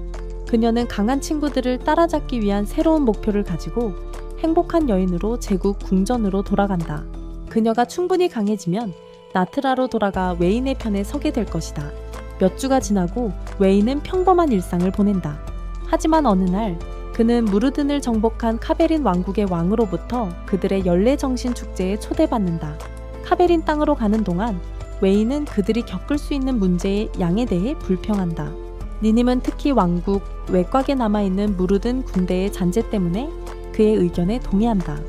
그녀는 강한 친구들을 따라잡기 위한 새로운 목표를 가지고 행복한 여인으로 제국 궁전으로 돌아간다. 그녀가 충분히 강해지면 나트라로 돌아가 웨인의 편에 서게 될 것이다. 몇 주가 지나고 웨인은 평범한 일상을 보낸다. 하지만 어느 날 그는 무르든을 정복한 카베린 왕국의 왕으로부터 그들의 연례정신 축제에 초대받는다. 카베린 땅으로 가는 동안 웨인은 그들이 겪을 수 있는 문제의 양에 대해 불평한다. 니님은 특히 왕국 외곽에 남아있는 무르든 군대의 잔재 때문에 그의 의견에 동의한다.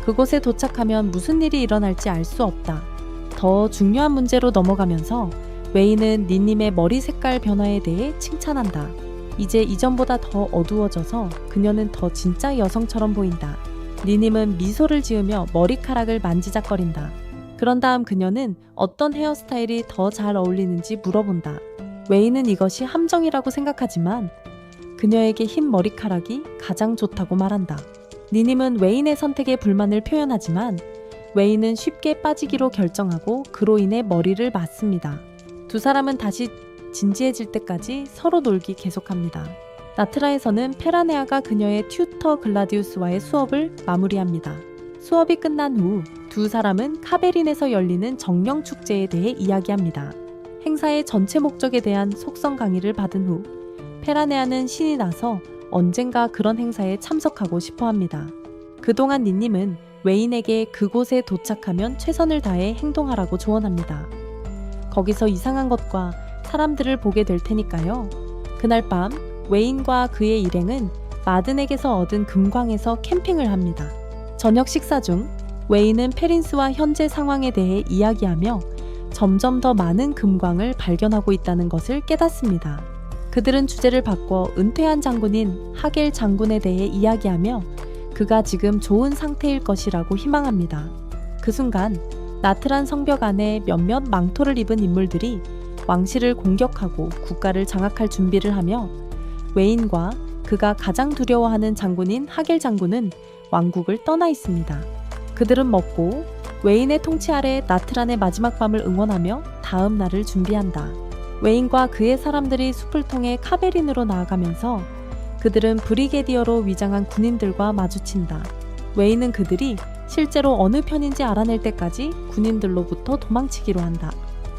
그곳에 도착하면 무슨 일이 일어날지 알 수 없다. 더 중요한 문제로 넘어가면서 웨인은 니님의 머리 색깔 변화에 대해 칭찬한다. 이제 이전보다 더 어두워져서 그녀는 더 진짜 여성처럼 보인다. 니님은 미소를 지으며 머리카락을 만지작거린다. 그런 다음 그녀는 어떤 헤어스타일이 더 잘 어울리는지 물어본다. 웨인은 이것이 함정이라고 생각하지만 그녀에게 흰 머리카락이 가장 좋다고 말한다. 니님은 웨인의 선택에 불만을 표현하지만 웨인은 쉽게 빠지기로 결정하고 그로 인해 머리를 맞습니다. 두 사람은 다시 진지해질 때까지 서로 놀기 계속합니다. 나트라에서는 페라네아가 그녀의 튜터 글라디우스와의 수업을 마무리합니다. 수업이 끝난 후 두 사람은 카베린에서 열리는 정령 축제에 대해 이야기합니다. 행사의 전체 목적에 대한 속성 강의를 받은 후 페라네아는 신이 나서 언젠가 그런 행사에 참석하고 싶어 합니다. 그동안 니님은 웨인에게 그곳에 도착하면 최선을 다해 행동하라고 조언합니다. 거기서 이상한 것과 사람들을 보게 될 테니까요. 그날 밤 웨인과 그의 일행은 마든에게서 얻은 금광에서 캠핑을 합니다. 저녁 식사 중 웨인은 페린스와 현재 상황에 대해 이야기하며 점점 더 많은 금광을 발견하고 있다는 것을 깨닫습니다. 그들은 주제를 바꿔 은퇴한 장군인 하겔 장군에 대해 이야기하며 그가 지금 좋은 상태일 것이라고 희망합니다. 그 순간 나트란 성벽 안에 몇몇 망토를 입은 인물들이 왕실을 공격하고 국가를 장악할 준비를 하며 웨인과 그가 가장 두려워하는 장군인 하겔 장군은 왕국을 떠나 있습니다. 그들은 먹고 웨인의 통치 아래 나트란의 마지막 밤을 응원하며 다음 날을 준비한다. 웨인과 그의 사람들이 숲을 통해 카베린으로 나아가면서 그들은 브리게디어로 위장한 군인들과 마주친다. 웨인은 그들이 실제로 어느 편인지 알아낼 때까지 군인들로부터 도망치기로 한다.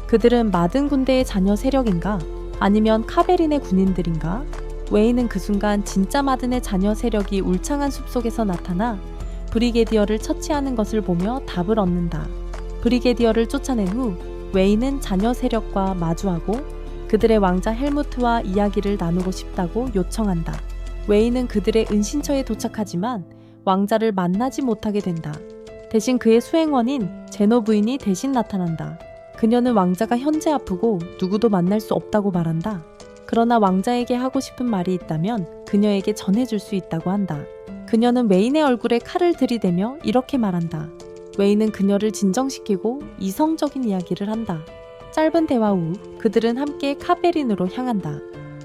그들은 마든 군대의 자녀 세력인가? 아니면 카베린의 군인들인가? 웨인은 그 순간 진짜 마든의 자녀 세력이 울창한 숲속에서 나타나 브리게디어를 처치하는 것을 보며 답을 얻는다. 브리게디어를 쫓아낸 후 웨인은 자녀 세력과 마주하고 그들의 왕자 헬무트와 이야기를 나누고 싶다고 요청한다. 웨인은 그들의 은신처에 도착하지만 왕자를 만나지 못하게 된다. 대신 그의 수행원인 제노 부인이 대신 나타난다. 그녀는 왕자가 현재 아프고 누구도 만날 수 없다고 말한다. 그러나 왕자에게 하고 싶은 말이 있다면 그녀에게 전해줄 수 있다고 한다. 그녀는 웨인의 얼굴에 칼을 들이대며 이렇게 말한다. 웨인은 그녀를 진정시키고 이성적인 이야기를 한다. 짧은 대화 후 그들은 함께 카베린으로 향한다.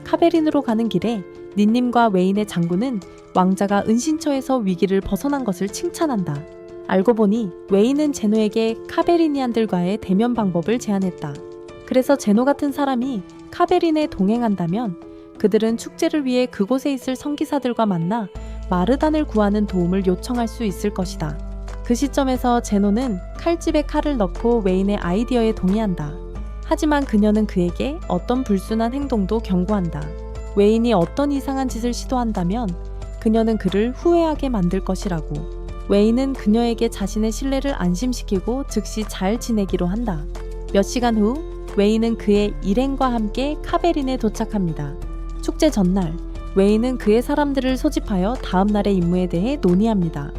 카베린으로 가는 길에 니님과 웨인의 장군은 왕자가 은신처에서 위기를 벗어난 것을 칭찬한다. 알고 보니 웨인은 제노에게 카베리니안들과의 대면 방법을 제안했다. 그래서 제노 같은 사람이 카베린에 동행한다면 그들은 축제를 위해 그곳에 있을 성기사들과 만나 마르단을 구하는 도움을 요청할 수 있을 것이다. 그 시점에서 제노는 칼집에 칼을 넣고 웨인의 아이디어에 동의한다. 하지만 그녀는 그에게 어떤 불순한 행동도 경고한다. 웨인이 어떤 이상한 짓을 시도한다면 그녀는 그를 후회하게 만들 것이라고. 웨인은 그녀에게 자신의 신뢰를 안심시키고 즉시 잘 지내기로 한다. 몇 시간 후 웨인은 그의 일행과 함께 카베린에 도착합니다. 축제 전날 웨인은 그의 사람들을 소집하여 다음 날의 임무에 대해 논의합니다.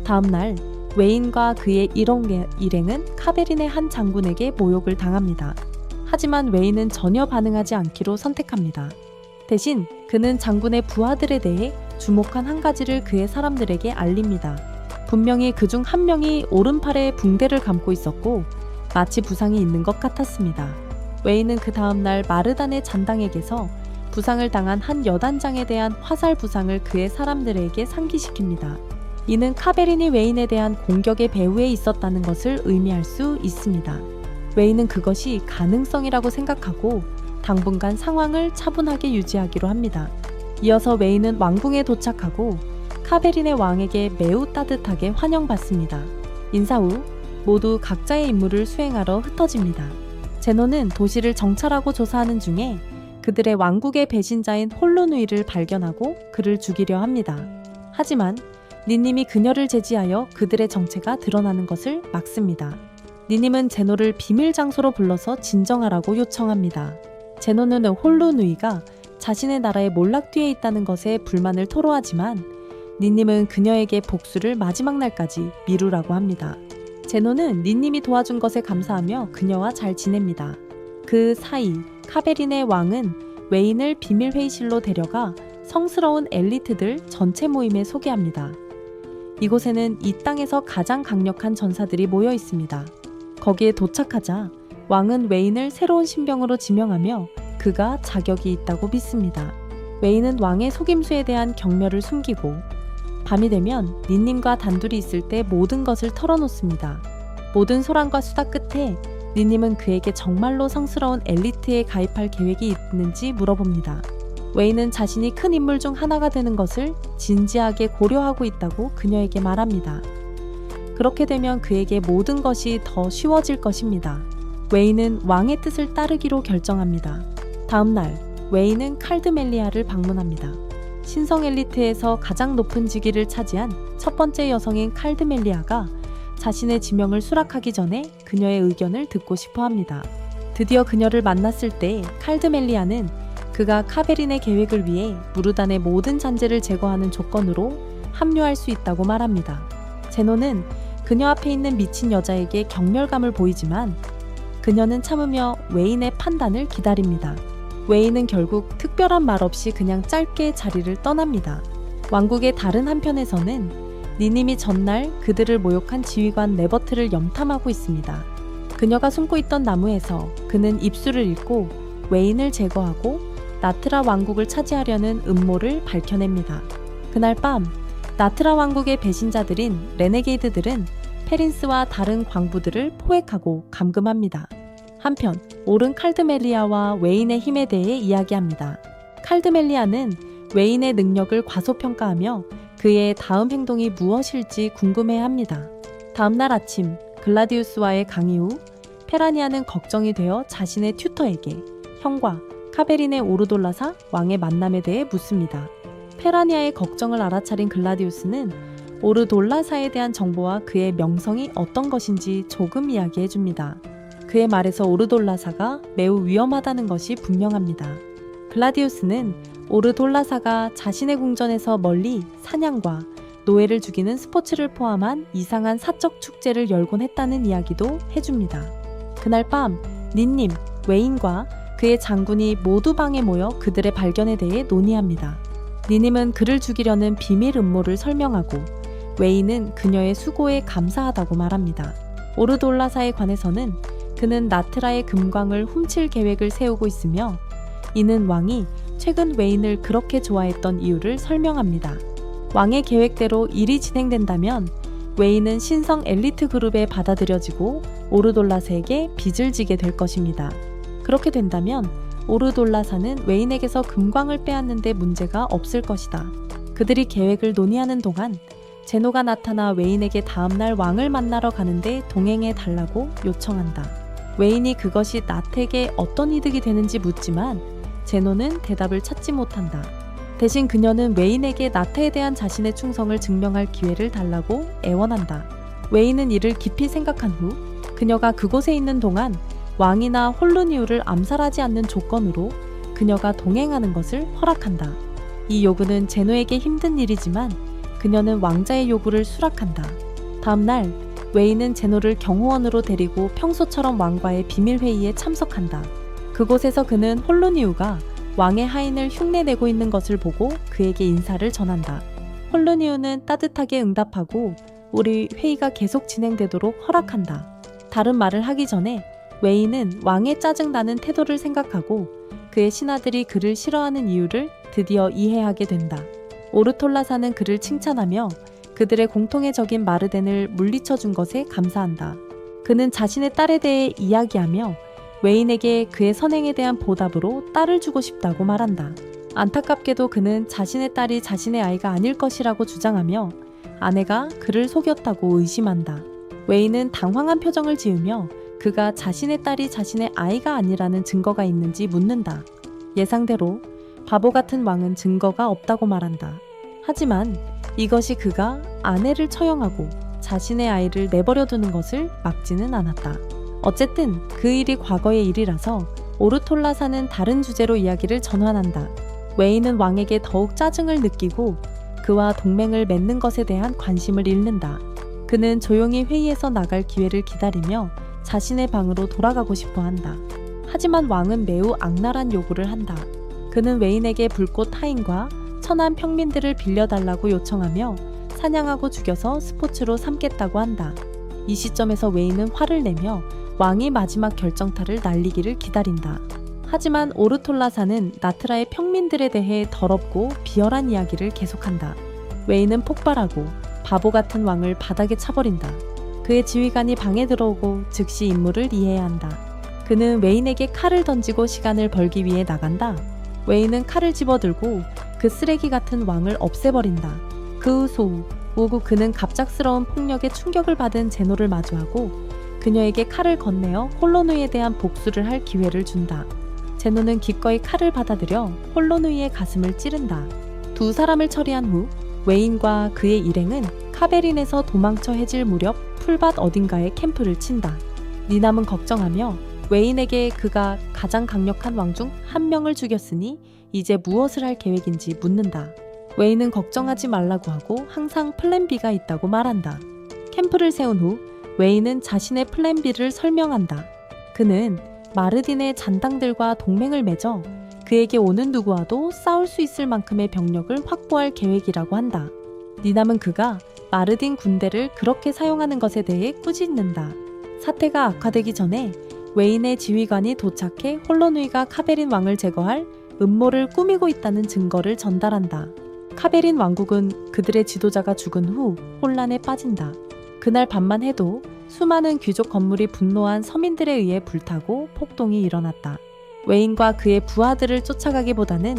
다음 날 웨인과 그의 일행은 카베린의 한 장군에게 모욕을 당합니다. 하지만 웨인은 전혀 반응하지 않기로 선택합니다. 대신 그는 장군의 부하들에 대해 주목한 한 가지를 그의 사람들에게 알립니다. 분명히 그중 한 명이 오른팔에 붕대를 감고 있었고 마치 부상이 있는 것 같았습니다. 웨인은 그 다음날 마르단의 잔당에게서 부상을 당한 한 여단장에 대한 화살 부상을 그의 사람들에게 상기시킵니다. 이는 카베린이 웨인에 대한 공격의 배후에 있었다는 것을 의미할 수 있습니다. 웨인은 그것이 가능성이라고 생각하고 당분간 상황을 차분하게 유지하기로 합니다. 이어서 웨인은 왕궁에 도착하고 카베린의 왕에게 매우 따뜻하게 환영받습니다. 인사 후 모두 각자의 임무를 수행하러 흩어집니다. 제노는 도시를 정찰하고 조사하는 중에 그들의 왕국의 배신자인 홀로누이를 발견하고 그를 죽이려 합니다. 하지만 니님이 그녀를 제지하여 그들의 정체가 드러나는 것을 막습니다. 니님은 제노를 비밀 장소로 불러서 진정하라고 요청합니다. 제노는 홀로누이가 자신의 나라의 몰락뒤에 있다는 것에 불만을 토로하지만 니님은 그녀에게 복수를 마지막 날까지 미루라고 합니다. 제노는 니님이 도와준 것에 감사하며 그녀와 잘 지냅니다. 그 사이 카베린의 왕은 웨인을 비밀 회의실로 데려가 성스러운 엘리트들 전체 모임에 소개합니다. 이곳에는 이 땅에서 가장 강력한 전사들이 모여 있습니다. 거기에 도착하자 왕은 웨인을 새로운 신병으로 지명하며 그가 자격이 있다고 믿습니다. 웨인은 왕의 속임수에 대한 경멸을 숨기고 밤이 되면 니님과 단둘이 있을 때 모든 것을 털어놓습니다. 모든 소란과 수다 끝에 니님은 그에게 정말로 성스러운 엘리트에 가입할 계획이 있는지 물어봅니다. 웨이는 자신이 큰 인물 중 하나가 되는 것을 진지하게 고려하고 있다고 그녀에게 말합니다. 그렇게 되면 그에게 모든 것이 더 쉬워질 것입니다. 웨이는 왕의 뜻을 따르기로 결정합니다. 다음 날, 웨이는 칼드멜리아를 방문합니다. 신성 엘리트에서 가장 높은 직위를 차지한 첫 번째 여성인 칼드멜리아가 자신의 지명을 수락하기 전에 그녀의 의견을 듣고 싶어 합니다. 드디어 그녀를 만났을 때 칼드멜리아는 그가 카베린의 계획을 위해 무르단의 모든 잔재를 제거하는 조건으로 합류할 수 있다고 말합니다. 제노는 그녀 앞에 있는 미친 여자에게 경멸감을 보이지만 그녀는 참으며 웨인의 판단을 기다립니다. 웨인은 결국 특별한 말 없이 그냥 짧게 자리를 떠납니다. 왕국의 다른 한편에서는 니님이 전날 그들을 모욕한 지휘관 네버트를 염탐하고 있습니다. 그녀가 숨고 있던 나무에서 그는 입술을 잃고 웨인을 제거하고 나트라 왕국을 차지하려는 음모를 밝혀냅니다. 그날 밤 나트라 왕국의 배신자들인 레네게이드들은 페린스와 다른 광부들을 포획하고 감금합니다. 한편 오른 칼드멜리아와 웨인의 힘에 대해 이야기합니다. 칼드멜리아는 웨인의 능력을 과소평가하며 그의 다음 행동이 무엇일지 궁금해합니다. 다음날 아침 글라디우스와의 강의 후 페라니아는 걱정이 되어 자신의 튜터에게 형과 카베린의 오르돌라사 왕의 만남에 대해 묻습니다. 페라니아의 걱정을 알아차린 글라디우스는 오르돌라사에 대한 정보와 그의 명성이 어떤 것인지 조금 이야기해줍니다. 그의 말에서 오르돌라사가 매우 위험하다는 것이 분명합니다. 글라디우스는 오르돌라사가 자신의 궁전에서 멀리 사냥과 노예를 죽이는 스포츠를 포함한 이상한 사적 축제를 열곤 했다는 이야기도 해줍니다. 그날 밤 니님, 웨인과 그의 장군이 모두 방에 모여 그들의 발견에 대해 논의합니다. 니님은 그를 죽이려는 비밀 음모를 설명하고 웨인은 그녀의 수고에 감사하다고 말합니다. 오르돌라사에 관해서는 그는 나트라의 금광을 훔칠 계획을 세우고 있으며 이는 왕이 최근 웨인을 그렇게 좋아했던 이유를 설명합니다. 왕의 계획대로 일이 진행된다면 웨인은 신성 엘리트 그룹에 받아들여지고 오르돌라사에게 빚을 지게 될 것입니다. 그렇게 된다면 오르돌라사는 웨인에게서 금광을 빼앗는데 문제가 없을 것이다. 그들이 계획을 논의하는 동안 제노가 나타나 웨인에게 다음날 왕을 만나러 가는데 동행해 달라고 요청한다. 웨인이 그것이 나트에게 어떤 이득이 되는지 묻지만 제노는 대답을 찾지 못한다. 대신 그녀는 웨인에게 나트에 대한 자신의 충성을 증명할 기회를 달라고 애원한다. 웨인은 이를 깊이 생각한 후 그녀가 그곳에 있는 동안 왕이나 홀루니우를 암살하지 않는 조건으로 그녀가 동행하는 것을 허락한다. 이 요구는 제노에게 힘든 일이지만 그녀는 왕자의 요구를 수락한다. 다음날 웨인은 제노를 경호원으로 데리고 평소처럼 왕과의 비밀회의에 참석한다. 그곳에서 그는 홀루니우가 왕의 하인을 흉내내고 있는 것을 보고 그에게 인사를 전한다. 홀루니우는 따뜻하게 응답하고 우리 회의가 계속 진행되도록 허락한다. 다른 말을 하기 전에 웨인은 왕의 짜증나는 태도를 생각하고 그의 신하들이 그를 싫어하는 이유를 드디어 이해하게 된다. 오르톨라사는 그를 칭찬하며 그들의 공통의 적인 마르덴을 물리쳐준 것에 감사한다. 그는 자신의 딸에 대해 이야기하며 웨인에게 그의 선행에 대한 보답으로 딸을 주고 싶다고 말한다. 안타깝게도 그는 자신의 딸이 자신의 아이가 아닐 것이라고 주장하며 아내가 그를 속였다고 의심한다. 웨인은 당황한 표정을 지으며 그가 자신의 딸이 자신의 아이가 아니라는 증거가 있는지 묻는다. 예상대로 바보 같은 왕은 증거가 없다고 말한다. 하지만 이것이 그가 아내를 처형하고 자신의 아이를 내버려 두는 것을 막지는 않았다. 어쨌든 그 일이 과거의 일이라서 오르톨라사는 다른 주제로 이야기를 전환한다. 웨인은 왕에게 더욱 짜증을 느끼고 그와 동맹을 맺는 것에 대한 관심을 잃는다. 그는 조용히 회의에서 나갈 기회를 기다리며 자신의 방으로 돌아가고 싶어 한다. 하지만 왕은 매우 악랄한 요구를 한다. 그는 웨인에게 불꽃 하인과 천한 평민들을 빌려달라고 요청하며 사냥하고 죽여서 스포츠로 삼겠다고 한다. 이 시점에서 웨인은 화를 내며 왕이 마지막 결정타를 날리기를 기다린다. 하지만 오르톨라사는 나트라의 평민들에 대해 더럽고 비열한 이야기를 계속한다. 웨인은 폭발하고 바보 같은 왕을 바닥에 차버린다. 그의 지휘관이 방에 들어오고 즉시 임무를 이해해야 한다. 그는 웨인에게 칼을 던지고 시간을 벌기 위해 나간다. 웨인은 칼을 집어들고 그 쓰레기 같은 왕을 없애버린다. 그 후 오후 그는 갑작스러운 폭력에 충격을 받은 제노를 마주하고 그녀에게 칼을 건네어 홀로누이에 대한 복수를 할 기회를 준다. 제노는 기꺼이 칼을 받아들여 홀로누이의 가슴을 찌른다. 두 사람을 처리한 후 웨인과 그의 일행은 카베린에서 도망쳐 해질 무렵 풀밭 어딘가에 캠프를 친다. 니남은 걱정하며 웨인에게 그가 가장 강력한 왕 중 한 명을 죽였으니 이제 무엇을 할 계획인지 묻는다. 웨인은 걱정하지 말라고 하고 항상 플랜 B가 있다고 말한다. 캠프를 세운 후 웨인은 자신의 플랜 B를 설명한다. 그는 마르딘의 잔당들과 동맹을 맺어 그에게 오는 누구와도 싸울 수 있을 만큼의 병력을 확보할 계획이라고 한다. 니남은 그가 마르딘 군대를 그렇게 사용하는 것에 대해 꾸짖는다. 사태가 악화되기 전에 웨인의 지휘관이 도착해 홀로누이가 카베린 왕을 제거할 음모를 꾸미고 있다는 증거를 전달한다. 카베린 왕국은 그들의 지도자가 죽은 후 혼란에 빠진다. 그날 밤만 해도 수많은 귀족 건물이 분노한 서민들에 의해 불타고 폭동이 일어났다. 웨인과 그의 부하들을 쫓아가기보다는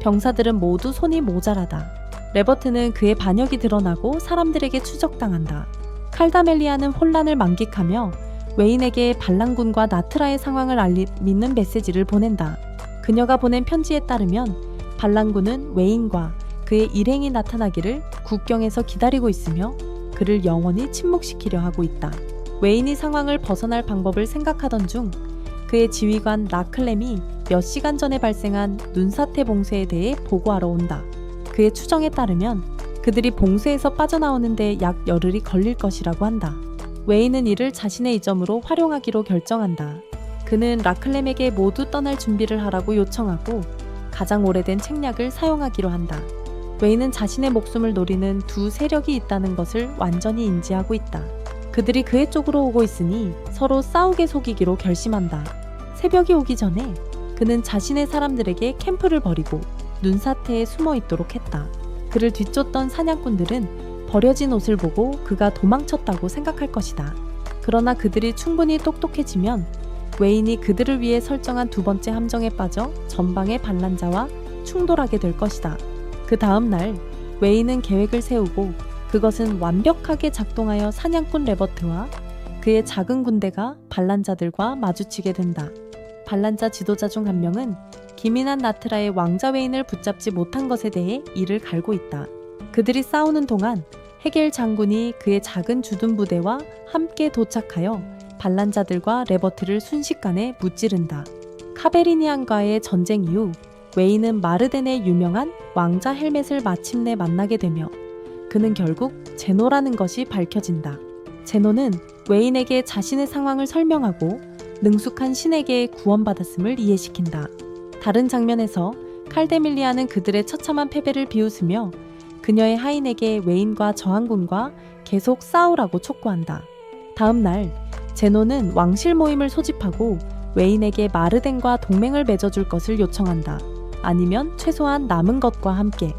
병사들은 모두 손이 모자라다. 레버트는 그의 반역이 드러나고 사람들에게 추적당한다. 칼다멜리아는 혼란을 만끽하며 웨인에게 반란군과 나트라의 상황을 알리는 메시지를 보낸다. 그녀가 보낸 편지에 따르면 반란군은 웨인과 그의 일행이 나타나기를 국경에서 기다리고 있으며 그를 영원히 침묵시키려 하고 있다. 웨인이 상황을 벗어날 방법을 생각하던 중 그의 지휘관 라클렘이 몇 시간 전에 발생한 눈사태 봉쇄에 대해 보고하러 온다. 그의 추정에 따르면 그들이 봉쇄에서 빠져나오는데 약 열흘이 걸릴 것이라고 한다. 웨인은 이를 자신의 이점으로 활용하기로 결정한다. 그는 라클렘에게 모두 떠날 준비를 하라고 요청하고 가장 오래된 책략을 사용하기로 한다. 웨인은 자신의 목숨을 노리는 두 세력이 있다는 것을 완전히 인지하고 있다. 그들이 그의 쪽으로 오고 있으니 서로 싸우게 속이기로 결심한다. 새벽이 오기 전에 그는 자신의 사람들에게 캠프를 버리고 눈사태에 숨어 있도록 했다. 그를 뒤쫓던 사냥꾼들은 버려진 옷을 보고 그가 도망쳤다고 생각할 것이다. 그러나 그들이 충분히 똑똑해지면 웨인이 그들을 위해 설정한 두 번째 함정에 빠져 전방의 반란자와 충돌하게 될 것이다. 그 다음 날 웨인은 계획을 세우고 그것은 완벽하게 작동하여 사냥꾼 레버트와 그의 작은 군대가 반란자들과 마주치게 된다. 반란자 지도자 중 한 명은 기민한 나트라의 왕자 웨인을 붙잡지 못한 것에 대해 이를 갈고 있다. 그들이 싸우는 동안 헤겔 장군이 그의 작은 주둔 부대와 함께 도착하여 반란자들과 레버트를 순식간에 무찌른다. 카베리니안과의 전쟁 이후 웨인은 마르덴의 유명한 왕자 헬멧을 마침내 만나게 되며 그는 결국 제노라는 것이 밝혀진다. 제노는 웨인에게 자신의 상황을 설명하고 능숙한 신에게 구원받았음을 이해시킨다. 다른 장면에서 칼데밀리아는 그들의 처참한 패배를 비웃으며 그녀의 하인에게 웨인과 저항군과 계속 싸우라고 촉구한다. 다음 날 제노는 왕실 모임을 소집하고 웨인에게 마르덴과 동맹을 맺어줄 것을 요청한다. 아니면 최소한 남은 것과 함께.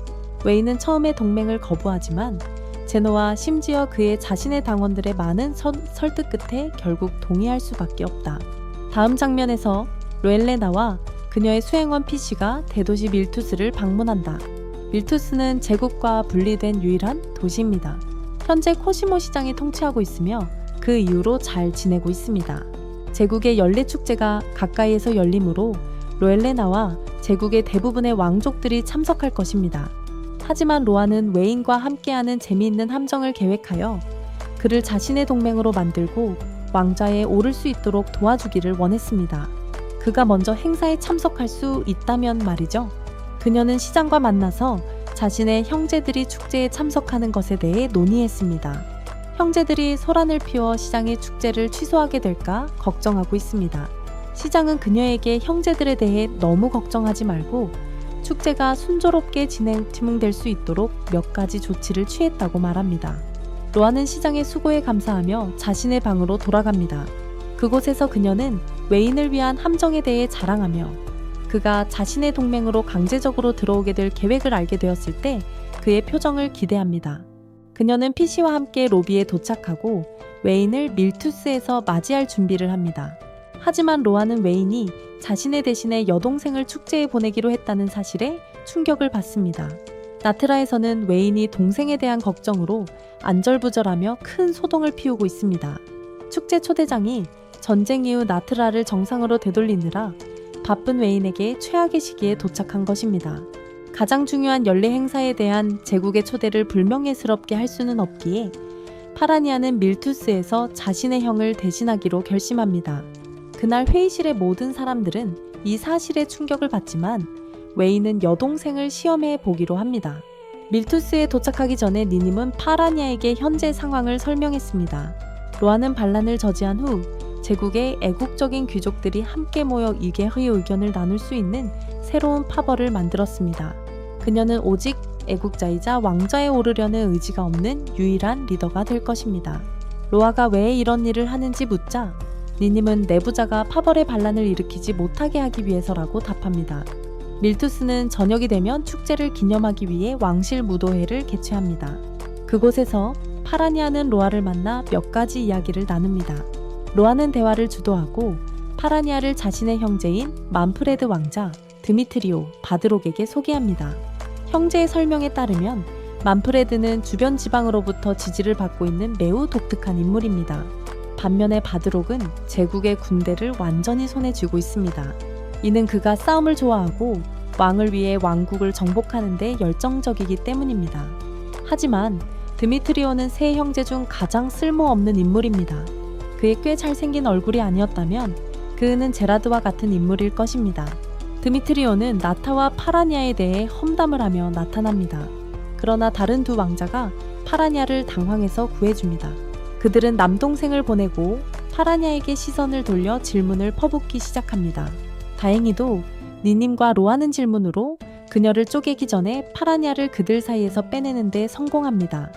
웨인은 처음에 동맹을 거부하지만 제노와 심지어 그의 자신의 당원들의 많은 설득 끝에 결국 동의할 수밖에 없다. 다음 장면에서 로엘레나와 그녀의 수행원 피시가 대도시 밀투스를 방문한다. 밀투스는 제국과 분리된 유일한 도시입니다. 현재 코시모 시장이 통치하고 있으며 그 이후로 잘 지내고 있습니다. 제국의 연례축제가 가까이에서 열리므로 로엘레나와 제국의 대부분의 왕족들이 참석할 것입니다. 하지만 로아는 웨인과 함께하는 재미있는 함정을 계획하여 그를 자신의 동맹으로 만들고 왕좌에 오를 수 있도록 도와주기를 원했습니다. 그가 먼저 행사에 참석할 수 있다면 말이죠. 그녀는 시장과 만나서 자신의 형제들이 축제에 참석하는 것에 대해 논의했습니다. 형제들이 소란을 피워 시장의 축제를 취소하게 될까 걱정하고 있습니다. 시장은 그녀에게 형제들에 대해 너무 걱정하지 말고 축제가 순조롭게 진행될 수 있도록 몇 가지 조치를 취했다고 말합니다. 로아는 시장의 수고에 감사하며 자신의 방으로 돌아갑니다. 그곳에서 그녀는 웨인을 위한 함정에 대해 자랑하며 그가 자신의 동맹으로 강제적으로 들어오게 될 계획을 알게 되었을 때 그의 표정을 기대합니다. 그녀는 피시와 함께 로비에 도착하고 웨인을 밀투스에서 맞이할 준비를 합니다. 하지만 로아는 웨인이 자신의 대신에 여동생을 축제에 보내기로 했다는 사실에 충격을 받습니다. 나트라에서는 웨인이 동생에 대한 걱정으로 안절부절하며 큰 소동을 피우고 있습니다. 축제 초대장이 전쟁 이후 나트라를 정상으로 되돌리느라 바쁜 웨인에게 최악의 시기에 도착한 것입니다. 가장 중요한 연례 행사에 대한 제국의 초대를 불명예스럽게 할 수는 없기에 파라니아는 밀투스에서 자신의 형을 대신하기로 결심합니다. 그날 회의실의 모든 사람들은 이 사실에 충격을 받지만 웨인은 여동생을 시험해 보기로 합니다. 밀투스에 도착하기 전에 니님은 파라니아에게 현재 상황을 설명했습니다. 로아는 반란을 저지한 후 제국의 애국적인 귀족들이 함께 모여 이게의 의견을 나눌 수 있는 새로운 파벌을 만들었습니다. 그녀는 오직 애국자이자 왕좌에 오르려는 의지가 없는 유일한 리더가 될 것입니다. 로아가 왜 이런 일을 하는지 묻자 니님은 내부자가 파벌의 반란을 일으키지 못하게 하기 위해서라고 답합니다. 밀투스는 저녁이 되면 축제를 기념하기 위해 왕실 무도회를 개최합니다. 그곳에서 파라니아는 로아를 만나 몇 가지 이야기를 나눕니다. 로아는 대화를 주도하고 파라니아를 자신의 형제인 만프레드 왕자, 드미트리오, 바드록에게 소개합니다. 형제의 설명에 따르면 만프레드는 주변 지방으로부터 지지를 받고 있는 매우 독특한 인물입니다. 반면에 바드록은 제국의 군대를 완전히 손에 쥐고 있습니다. 이는 그가 싸움을 좋아하고 왕을 위해 왕국을 정복하는 데 열정적이기 때문입니다. 하지만 드미트리오는 세 형제 중 가장 쓸모없는 인물입니다. 그의 꽤 잘생긴 얼굴이 아니었다면 그는 제라드와 같은 인물일 것입니다. 드미트리오는 나타와 파라니아에 대해 험담을 하며 나타납니다. 그러나 다른 두 왕자가 파라니아를 당황해서 구해줍니다. 그들은 남동생을 보내고 파라니아에게 시선을 돌려 질문을 퍼붓기 시작합니다. 다행히도 니님과 로아는 질문으로 그녀를 쪼개기 전에 파라니아를 그들 사이에서 빼내는 데 성공합니다.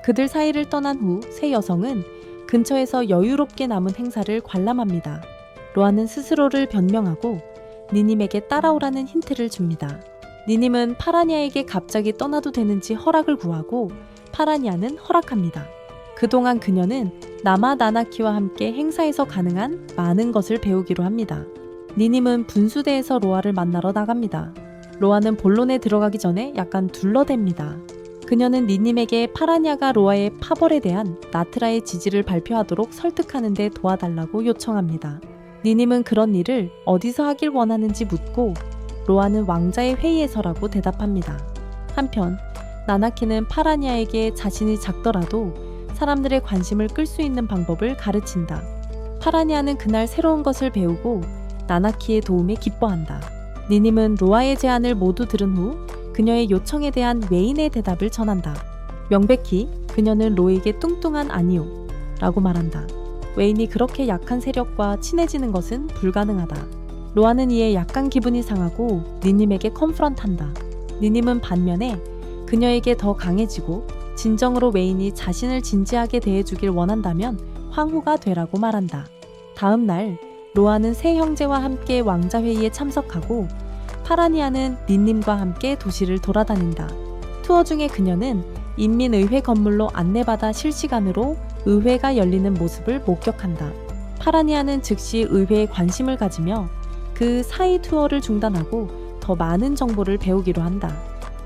그들 사이를 떠난 후 세 여성은 근처에서 여유롭게 남은 행사를 관람합니다. 로아는 스스로를 변명하고 니님에게 따라오라는 힌트를 줍니다. 니님은 파라니아에게 갑자기 떠나도 되는지 허락을 구하고 파라니아는 허락합니다. 그동안 그녀는 나마 나나키와 함께 행사에서 가능한 많은 것을 배우기로 합니다. 니님은 분수대에서 로아를 만나러 나갑니다. 로아는 본론에 들어가기 전에 약간 둘러댑니다. 그녀는 니님에게 파라니아가 로아의 파벌에 대한 나트라의 지지를 발표하도록 설득하는 데 도와달라고 요청합니다. 니님은 그런 일을 어디서 하길 원하는지 묻고 로아는 왕자의 회의에서라고 대답합니다. 한편 나나키는 파라니아에게 자신이 작더라도 사람들의 관심을 끌 수 있는 방법을 가르친다. 파라니아는 그날 새로운 것을 배우고 나나키의 도움에 기뻐한다. 니님은 로아의 제안을 모두 들은 후 그녀의 요청에 대한 웨인의 대답을 전한다. 명백히 그녀는 로에게 뚱뚱한 아니오 라고 말한다. 웨인이 그렇게 약한 세력과 친해지는 것은 불가능하다. 로아는 이에 약간 기분이 상하고 니님에게 컨프런트한다. 니님은 반면에 그녀에게 더 강해지고 진정으로 웨인이 자신을 진지하게 대해주길 원한다면 황후가 되라고 말한다. 다음 날 로아는 세 형제와 함께 왕자회의에 참석하고 파라니아는 니님과 함께 도시를 돌아다닌다. 투어 중에 그녀는 인민의회 건물로 안내받아 실시간으로 의회가 열리는 모습을 목격한다. 파라니아는 즉시 의회에 관심을 가지며 그 사이 투어를 중단하고 더 많은 정보를 배우기로 한다.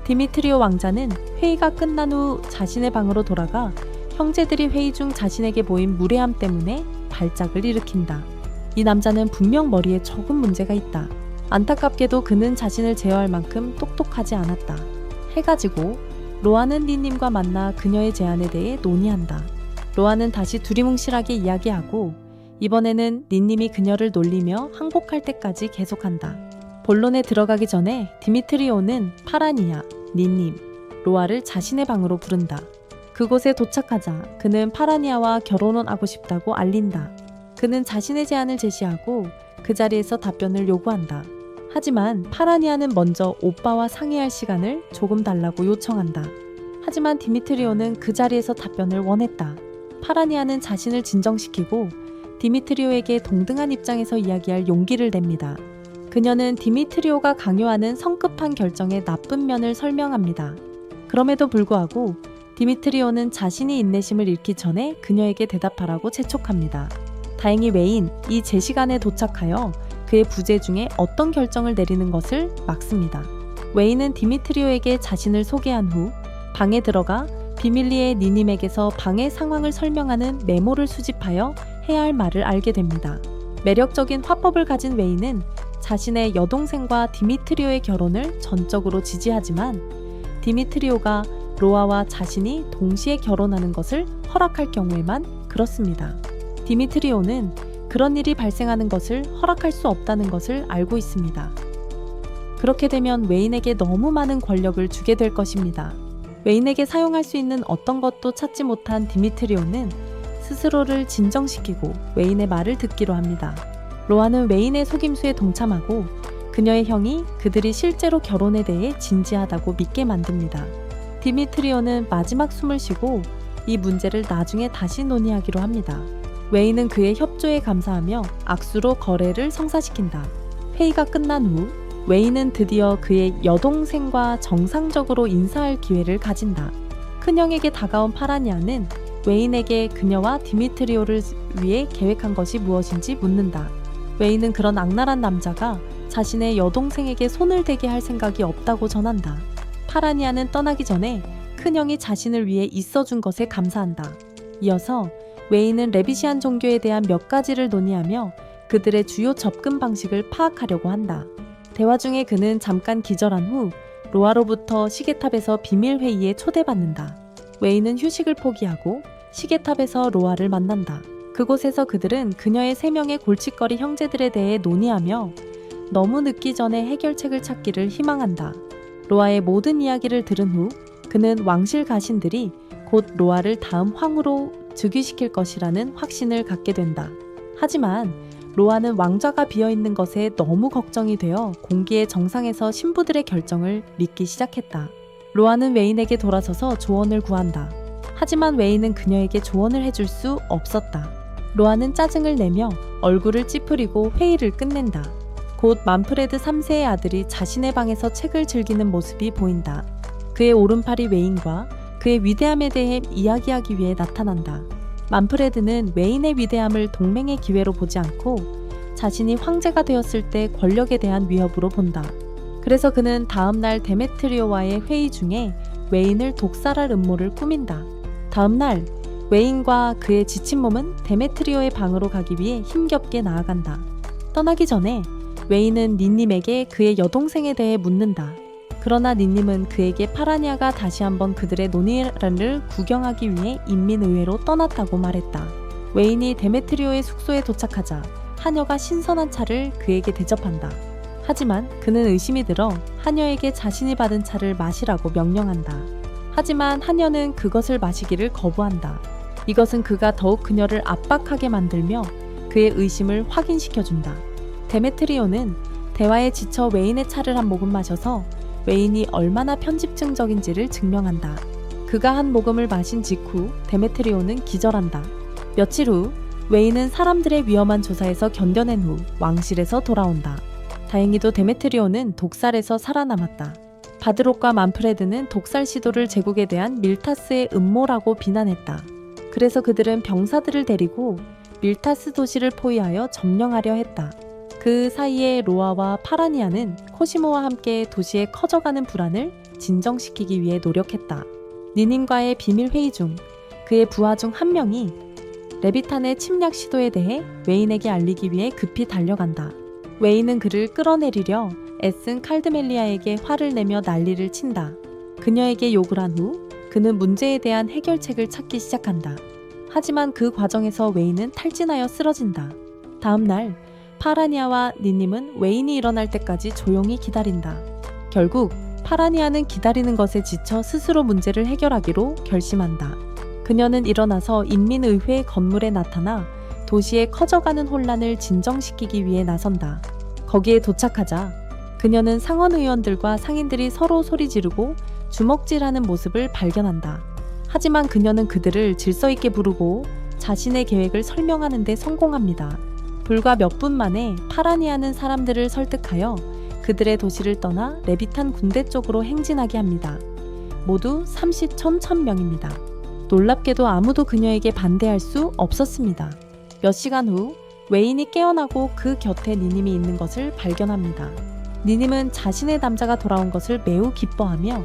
디미트리오 왕자는 회의가 끝난 후 자신의 방으로 돌아가 형제들이 회의 중 자신에게 보인 무례함 때문에 발작을 일으킨다. 이 남자는 분명 머리에 조금 문제가 있다. 안타깝게도 그는 자신을 제어할 만큼 똑똑하지 않았다. 해가 지고 로아는 니님과 만나 그녀의 제안에 대해 논의한다. 로아는 다시 두리뭉실하게 이야기하고 이번에는 니님이 그녀를 놀리며 항복할 때까지 계속한다. 본론에 들어가기 전에 디미트리오는 파라니아, 니님, 로아를 자신의 방으로 부른다. 그곳에 도착하자 그는 파라니아와 결혼을 하고 싶다고 알린다. 그는 자신의 제안을 제시하고 그 자리에서 답변을 요구한다. 하지만 파라니아는 먼저 오빠와 상의할 시간을 조금 달라고 요청한다. 하지만 디미트리오는 그 자리에서 답변을 원했다. 파라니아는 자신을 진정시키고 디미트리오에게 동등한 입장에서 이야기할 용기를 냅니다. 그녀는 디미트리오가 강요하는 성급한 결정의 나쁜 면을 설명합니다. 그럼에도 불구하고 디미트리오는 자신이 인내심을 잃기 전에 그녀에게 대답하라고 재촉합니다. 다행히 웨인, 이 제시간에 도착하여 그의 부재 중에 어떤 결정을 내리는 것을 막습니다. 웨인은 디미트리오에게 자신을 소개한 후 방에 들어가 비밀리에 니님에게서 방의 상황을 설명하는 메모를 수집하여 해야 할 말을 알게 됩니다. 매력적인 화법을 가진 웨인은 자신의 여동생과 디미트리오의 결혼을 전적으로 지지하지만 디미트리오가 로아와 자신이 동시에 결혼하는 것을 허락할 경우에만 그렇습니다. 디미트리오는 그런 일이 발생하는 것을 허락할 수 없다는 것을 알고 있습니다. 그렇게 되면 웨인에게 너무 많은 권력을 주게 될 것입니다. 웨인에게 사용할 수 있는 어떤 것도 찾지 못한 디미트리오는 스스로를 진정시키고 웨인의 말을 듣기로 합니다. 로아는 웨인의 속임수에 동참하고 그녀의 형이 그들이 실제로 결혼에 대해 진지하다고 믿게 만듭니다. 디미트리오는 마지막 숨을 쉬고 이 문제를 나중에 다시 논의하기로 합니다. 웨인은 그의 협조에 감사하며 악수로 거래를 성사시킨다. 회의가 끝난 후 웨인은 드디어 그의 여동생과 정상적으로 인사할 기회를 가진다. 큰형에게 다가온 파라니아는 웨인에게 그녀와 디미트리오를 위해 계획한 것이 무엇인지 묻는다. 웨인은 그런 악랄한 남자가 자신의 여동생에게 손을 대게 할 생각이 없다고 전한다. 파라니아는 떠나기 전에 큰형이 자신을 위해 있어준 것에 감사한다. 이어서 웨인은 레비시안 종교에 대한 몇 가지를 논의하며 그들의 주요 접근 방식을 파악하려고 한다. 대화 중에 그는 잠깐 기절한 후 로아로부터 시계탑에서 비밀 회의에 초대받는다. 웨인은 휴식을 포기하고 시계탑에서 로아를 만난다. 그곳에서 그들은 그녀의 3명의 골칫거리 형제들에 대해 논의하며 너무 늦기 전에 해결책을 찾기를 희망한다. 로아의 모든 이야기를 들은 후 그는 왕실 가신들이 곧 로아를 다음 황후로 즉위시킬 것이라는 확신을 갖게 된다. 하지만 로아는 왕좌가 비어있는 것에 너무 걱정이 되어 공기의 정상에서 신부들의 결정을 믿기 시작했다. 로아는 웨인에게 돌아서서 조언을 구한다. 하지만 웨인은 그녀에게 조언을 해줄 수 없었다. 로아는 짜증을 내며 얼굴을 찌푸리고 회의를 끝낸다. 곧 만프레드 3세의 아들이 자신의 방에서 책을 즐기는 모습이 보인다. 그의 오른팔이 웨인과 그의 위대함에 대해 이야기하기 위해 나타난다. 만프레드는 웨인의 위대함을 동맹의 기회로 보지 않고 자신이 황제가 되었을 때 권력에 대한 위협으로 본다. 그래서 그는 다음날 데메트리오와의 회의 중에 웨인을 독살할 음모를 꾸민다. 다음날 웨인과 그의 지친 몸은 데메트리오의 방으로 가기 위해 힘겹게 나아간다. 떠나기 전에 웨인은 니님에게 그의 여동생에 대해 묻는다. 그러나 니님은 그에게 파라니아가 다시 한번 그들의 논의를 구경하기 위해 인민의회로 떠났다고 말했다. 웨인이 데메트리오의 숙소에 도착하자 하녀가 신선한 차를 그에게 대접한다. 하지만 그는 의심이 들어 하녀에게 자신이 받은 차를 마시라고 명령한다. 하지만 하녀는 그것을 마시기를 거부한다. 이것은 그가 더욱 그녀를 압박하게 만들며 그의 의심을 확인시켜준다. 데메트리오는 대화에 지쳐 웨인의 차를 한 모금 마셔서 웨인이 얼마나 편집증적인지를 증명한다. 그가 한 모금을 마신 직후 데메트리오는 기절한다. 며칠 후 웨인은 사람들의 위험한 조사에서 견뎌낸 후 왕실에서 돌아온다. 다행히도 데메트리오는 독살에서 살아남았다. 바드록과 만프레드는 독살 시도를 제국에 대한 밀타스의 음모라고 비난했다. 그래서 그들은 병사들을 데리고 밀타스 도시를 포위하여 점령하려 했다. 그 사이에 로아와 파라니아는 코시모와 함께 도시의 커져가는 불안을 진정시키기 위해 노력했다. 니님과의 비밀 회의 중 그의 부하 중 한 명이 레비탄의 침략 시도에 대해 웨인에게 알리기 위해 급히 달려간다. 웨인은 그를 끌어내리려 애쓴 칼드멜리아에게 화를 내며 난리를 친다. 그녀에게 욕을 한 후 그는 문제에 대한 해결책을 찾기 시작한다. 하지만 그 과정에서 웨인은 탈진하여 쓰러진다. 다음 날 파라니아와 니님은 웨인이 일어날 때까지 조용히 기다린다. 결국 파라니아는 기다리는 것에 지쳐 스스로 문제를 해결하기로 결심한다. 그녀는 일어나서 인민의회 건물에 나타나 도시의 커져가는 혼란을 진정시키기 위해 나선다. 거기에 도착하자 그녀는 상원의원들과 상인들이 서로 소리 지르고 주먹질하는 모습을 발견한다. 하지만 그녀는 그들을 질서 있게 부르고 자신의 계획을 설명하는 데 성공합니다. 불과 몇 분 만에 파라니아는 사람들을 설득하여 그들의 도시를 떠나 레비탄 군대 쪽으로 행진하게 합니다. 모두 30,000명입니다. 놀랍게도 아무도 그녀에게 반대할 수 없었습니다. 몇 시간 후 웨인이 깨어나고 그 곁에 니님이 있는 것을 발견합니다. 니님은 자신의 남자가 돌아온 것을 매우 기뻐하며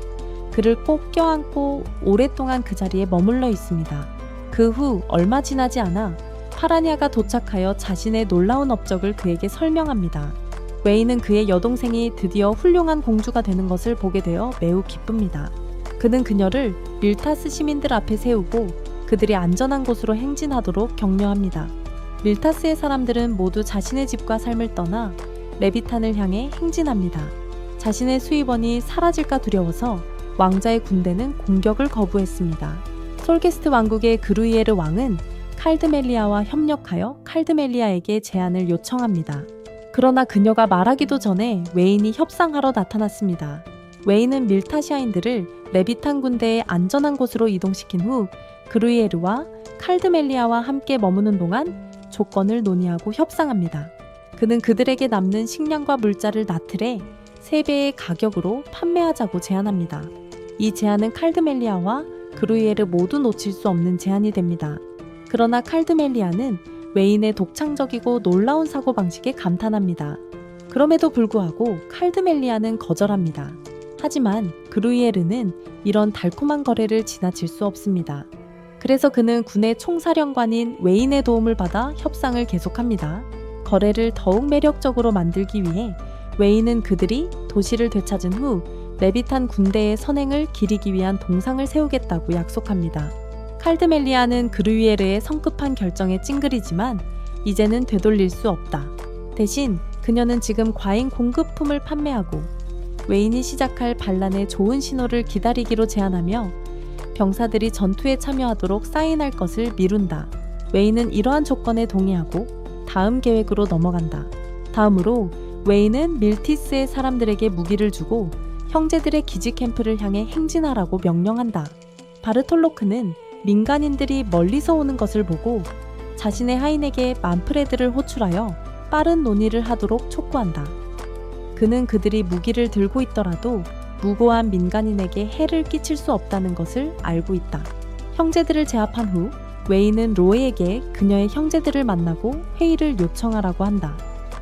그를 꼭 껴안고 오랫동안 그 자리에 머물러 있습니다. 그 후 얼마 지나지 않아 파라니아가 도착하여 자신의 놀라운 업적을 그에게 설명합니다. 웨인은 그의 여동생이 드디어 훌륭한 공주가 되는 것을 보게 되어 매우 기쁩니다. 그는 그녀를 밀타스 시민들 앞에 세우고 그들이 안전한 곳으로 행진하도록 격려합니다. 밀타스의 사람들은 모두 자신의 집과 삶을 떠나 레비탄을 향해 행진합니다. 자신의 수입원이 사라질까 두려워서 왕자의 군대는 공격을 거부했습니다. 솔게스트 왕국의 그루이에르 왕은 칼드멜리아와 협력하여 칼드멜리아에게 제안을 요청합니다. 그러나 그녀가 말하기도 전에 웨인이 협상하러 나타났습니다. 웨인은 밀타시아인들을 레비탄 군대의 안전한 곳으로 이동시킨 후 그루이에르와 칼드멜리아와 함께 머무는 동안 조건을 논의하고 협상합니다. 그는 그들에게 남는 식량과 물자를 나틀에 3배의 가격으로 판매하자고 제안합니다. 이 제안은 칼드멜리아와 그루이에르 모두 놓칠 수 없는 제안이 됩니다. 그러나 칼드멜리아는 웨인의 독창적이고 놀라운 사고방식에 감탄합니다. 그럼에도 불구하고 칼드멜리아는 거절합니다. 하지만 그루이에르는 이런 달콤한 거래를 지나칠 수 없습니다. 그래서 그는 군의 총사령관인 웨인의 도움을 받아 협상을 계속합니다. 거래를 더욱 매력적으로 만들기 위해 웨인은 그들이 도시를 되찾은 후 레비탄 군대의 선행을 기리기 위한 동상을 세우겠다고 약속합니다. 칼드멜리아는 그루이에르의 성급한 결정에 찡그리지만 이제는 되돌릴 수 없다. 대신 그녀는 지금 과잉 공급품을 판매하고 웨인이 시작할 반란의 좋은 신호를 기다리기로 제안하며 병사들이 전투에 참여하도록 사인할 것을 미룬다. 웨인은 이러한 조건에 동의하고 다음 계획으로 넘어간다. 다음으로 웨인은 밀티스의 사람들에게 무기를 주고 형제들의 기지 캠프를 향해 행진하라고 명령한다. 바르톨로크는 민간인들이 멀리서 오는 것을 보고 자신의 하인에게 만프레드를 호출하여 빠른 논의를 하도록 촉구한다. 그는 그들이 무기를 들고 있더라도 무고한 민간인에게 해를 끼칠 수 없다는 것을 알고 있다. 형제들을 제압한 후 웨인은 로에에게 그녀의 형제들을 만나고 회의를 요청하라고 한다.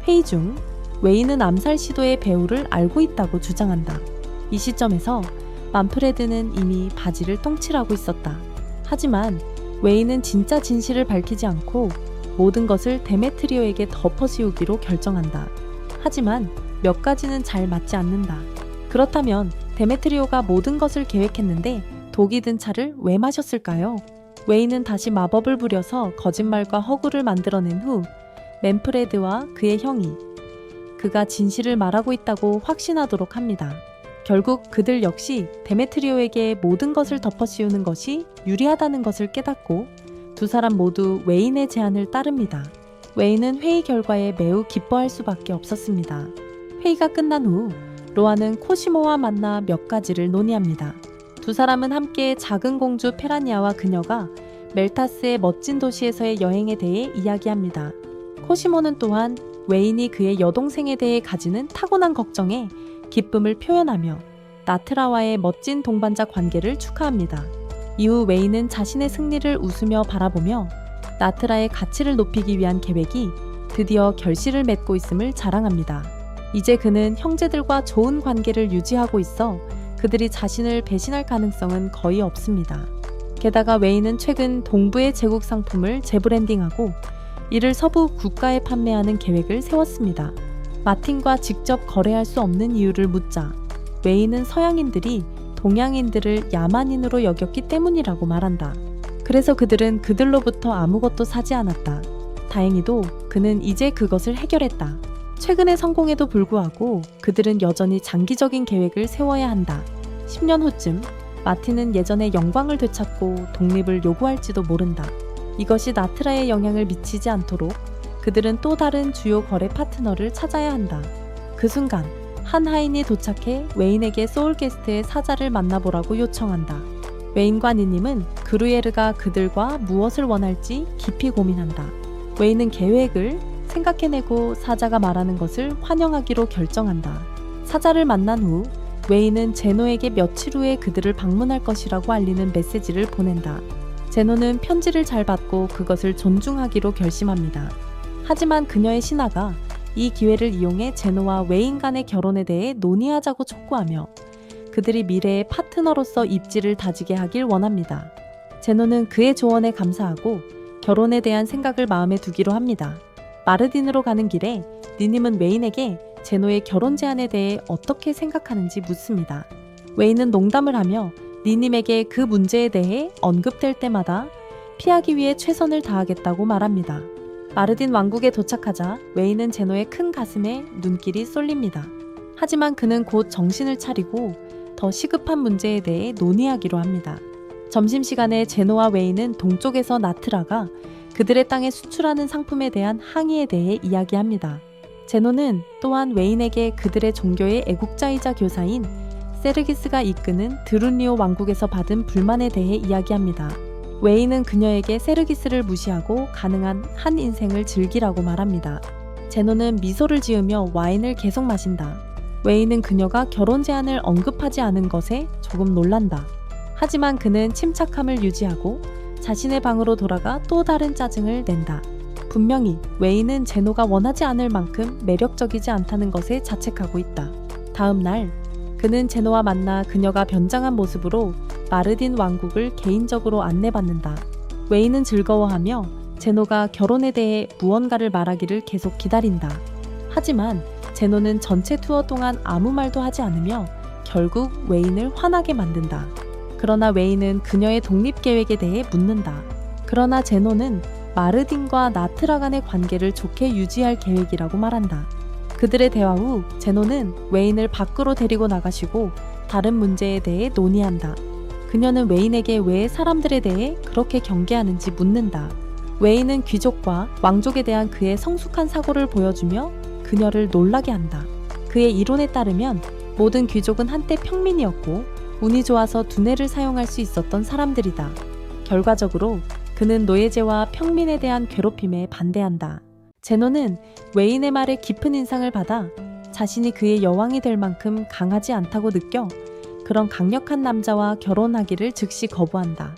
회의 중 웨인은 암살 시도의 배후를 알고 있다고 주장한다. 이 시점에서 만프레드는 이미 바지를 똥칠하고 있었다. 하지만 웨인은 진짜 진실을 밝히지 않고 모든 것을 데메트리오에게 덮어씌우기로 결정한다. 하지만 몇 가지는 잘 맞지 않는다. 그렇다면 데메트리오가 모든 것을 계획했는데 독이 든 차를 왜 마셨을까요? 웨인은 다시 마법을 부려서 거짓말과 허구를 만들어낸 후 맨프레드와 그의 형이 그가 진실을 말하고 있다고 확신하도록 합니다. 결국 그들 역시 데메트리오에게 모든 것을 덮어씌우는 것이 유리하다는 것을 깨닫고 두 사람 모두 웨인의 제안을 따릅니다. 웨인은 회의 결과에 매우 기뻐할 수밖에 없었습니다. 회의가 끝난 후 로아는 코시모와 만나 몇 가지를 논의합니다. 두 사람은 함께 작은 공주 페라니아와 그녀가 멜타스의 멋진 도시에서의 여행에 대해 이야기합니다. 코시모는 또한 웨인이 그의 여동생에 대해 가지는 타고난 걱정에 기쁨을 표현하며 나트라와의 멋진 동반자 관계를 축하합니다. 이후 웨인은 자신의 승리를 웃으며 바라보며 나트라의 가치를 높이기 위한 계획이 드디어 결실을 맺고 있음을 자랑합니다. 이제 그는 형제들과 좋은 관계를 유지하고 있어 그들이 자신을 배신할 가능성은 거의 없습니다. 게다가 웨인은 최근 동부의 제국 상품을 재브랜딩하고 이를 서부 국가에 판매하는 계획을 세웠습니다. 마틴과 직접 거래할 수 없는 이유를 묻자 웨인은 서양인들이 동양인들을 야만인으로 여겼기 때문이라고 말한다. 그래서 그들은 그들로부터 아무것도 사지 않았다. 다행히도 그는 이제 그것을 해결했다. 최근의 성공에도 불구하고 그들은 여전히 장기적인 계획을 세워야 한다. 10년 후쯤 마틴은 예전의 영광을 되찾고 독립을 요구할지도 모른다. 이것이 나트라에 영향을 미치지 않도록 그들은 또 다른 주요 거래 파트너를 찾아야 한다. 그 순간 한 하인이 도착해 웨인에게 소울게스트의 사자를 만나보라고 요청한다. 웨인과 니님은 그루에르가 그들과 무엇을 원할지 깊이 고민한다. 웨인은 계획을 생각해내고 사자가 말하는 것을 환영하기로 결정한다. 사자를 만난 후 웨이는 제노에게 며칠 후에 그들을 방문할 것이라고 알리는 메시지를 보낸다. 제노는 편지를 잘 받고 그것을 존중하기로 결심합니다. 하지만 그녀의 신하가 이 기회를 이용해 제노와 웨인 간의 결혼에 대해 논의하자고 촉구하며 그들이 미래의 파트너로서 입지를 다지게 하길 원합니다. 제노는 그의 조언에 감사하고 결혼에 대한 생각을 마음에 두기로 합니다. 마르딘으로 가는 길에 니님은 웨인에게 제노의 결혼 제안에 대해 어떻게 생각하는지 묻습니다. 웨인은 농담을 하며 니님에게 그 문제에 대해 언급될 때마다 피하기 위해 최선을 다하겠다고 말합니다. 마르딘 왕국에 도착하자 웨인은 제노의 큰 가슴에 눈길이 쏠립니다. 하지만 그는 곧 정신을 차리고 더 시급한 문제에 대해 논의하기로 합니다. 점심시간에 제노와 웨인은 동쪽에서 나트라가 그들의 땅에 수출하는 상품에 대한 항의에 대해 이야기합니다. 제노는 또한 웨인에게 그들의 종교의 애국자이자 교사인 세르기스가 이끄는 드룬리오 왕국에서 받은 불만에 대해 이야기합니다. 웨인은 그녀에게 세르기스를 무시하고 가능한 한 인생을 즐기라고 말합니다. 제노는 미소를 지으며 와인을 계속 마신다. 웨인은 그녀가 결혼 제안을 언급하지 않은 것에 조금 놀란다. 하지만 그는 침착함을 유지하고 자신의 방으로 돌아가 또 다른 짜증을 낸다. 분명히 웨인은 제노가 원하지 않을 만큼 매력적이지 않다는 것에 자책하고 있다. 다음 날 그는 제노와 만나 그녀가 변장한 모습으로 마르딘 왕국을 개인적으로 안내받는다. 웨인은 즐거워하며 제노가 결혼에 대해 무언가를 말하기를 계속 기다린다. 하지만 제노는 전체 투어 동안 아무 말도 하지 않으며 결국 웨인을 화나게 만든다. 그러나 웨인은 그녀의 독립 계획에 대해 묻는다. 그러나 제노는 마르딘과 나트라 간의 관계를 좋게 유지할 계획이라고 말한다. 그들의 대화 후 제노는 웨인을 밖으로 데리고 나가시고 다른 문제에 대해 논의한다. 그녀는 웨인에게 왜 사람들에 대해 그렇게 경계하는지 묻는다. 웨인은 귀족과 왕족에 대한 그의 성숙한 사고를 보여주며 그녀를 놀라게 한다. 그의 이론에 따르면 모든 귀족은 한때 평민이었고 운이 좋아서 두뇌를 사용할 수 있었던 사람들이다. 결과적으로 그는 노예제와 평민에 대한 괴롭힘에 반대한다. 제노는 웨인의 말에 깊은 인상을 받아 자신이 그의 여왕이 될 만큼 강하지 않다고 느껴 그런 강력한 남자와 결혼하기를 즉시 거부한다.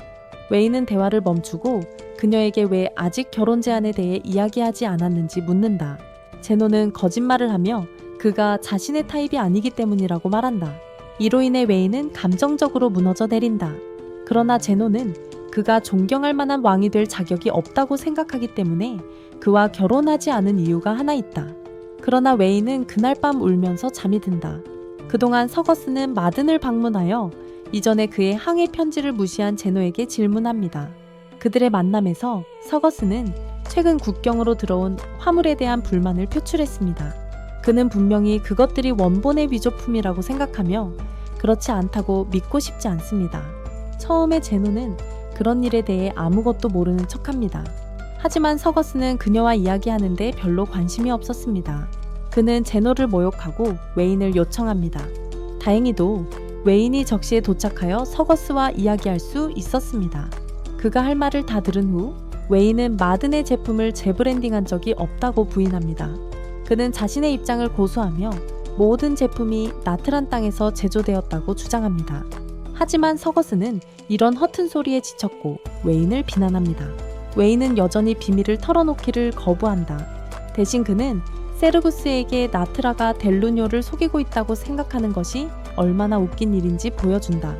웨인은 대화를 멈추고 그녀에게 왜 아직 결혼 제안에 대해 이야기하지 않았는지 묻는다. 제노는 거짓말을 하며 그가 자신의 타입이 아니기 때문이라고 말한다. 이로 인해 웨인은 감정적으로 무너져 내린다. 그러나 제노는 그가 존경할 만한 왕이 될 자격이 없다고 생각하기 때문에 그와 결혼하지 않은 이유가 하나 있다. 그러나 웨인은 그날 밤 울면서 잠이 든다. 그동안 서거스는 마든을 방문하여 이전에 그의 항해 편지를 무시한 제노에게 질문합니다. 그들의 만남에서 서거스는 최근 국경으로 들어온 화물에 대한 불만을 표출했습니다. 그는 분명히 그것들이 원본의 위조품이라고 생각하며 그렇지 않다고 믿고 싶지 않습니다. 처음에 제노는 그런 일에 대해 아무것도 모르는 척합니다. 하지만 서거스는 그녀와 이야기하는데 별로 관심이 없었습니다. 그는 제노를 모욕하고 웨인을 요청합니다. 다행히도 웨인이 적시에 도착하여 서거스와 이야기할 수 있었습니다. 그가 할 말을 다 들은 후 웨인은 마든의 제품을 재브랜딩한 적이 없다고 부인합니다. 그는 자신의 입장을 고수하며 모든 제품이 나트란 땅에서 제조되었다고 주장합니다. 하지만 서거스는 이런 허튼 소리에 지쳤고 웨인을 비난합니다. 웨인은 여전히 비밀을 털어놓기를 거부한다. 대신 그는 세르구스에게 나트라가 델루뇨를 속이고 있다고 생각하는 것이 얼마나 웃긴 일인지 보여준다.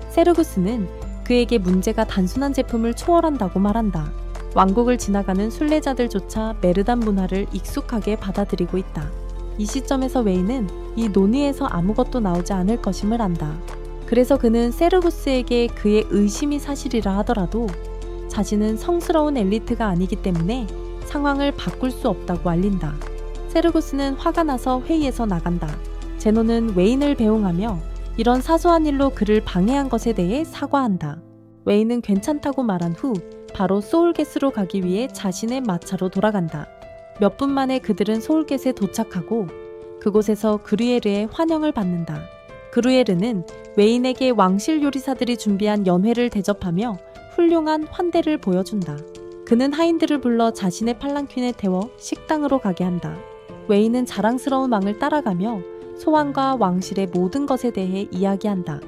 세르구스는 그에게 문제가 단순한 제품을 초월한다고 말한다. 왕국을 지나가는 순례자들조차 메르단 문화를 익숙하게 받아들이고 있다. 이 시점에서 웨인은 이 논의에서 아무것도 나오지 않을 것임을 안다. 그래서 그는 세르구스에게 그의 의심이 사실이라 하더라도 자신은 성스러운 엘리트가 아니기 때문에 상황을 바꿀 수 없다고 알린다. 세르구스는 화가 나서 회의에서 나간다. 제노는 웨인을 배웅하며 이런 사소한 일로 그를 방해한 것에 대해 사과한다. 웨인은 괜찮다고 말한 후 바로 소울겟으로 가기 위해 자신의 마차로 돌아간다. 몇 분 만에 그들은 소울겟에 도착하고 그곳에서 그루에르의 환영을 받는다. 그루에르는 웨인에게 왕실 요리사들이 준비한 연회를 대접하며 훌륭한 환대를 보여준다. 그는 하인들을 불러 자신의 팔랑퀸에 태워 식당으로 가게 한다. 웨인은 자랑스러운 왕을 따라가며 소환과 왕실의 모든 것에 대해 이야기한다.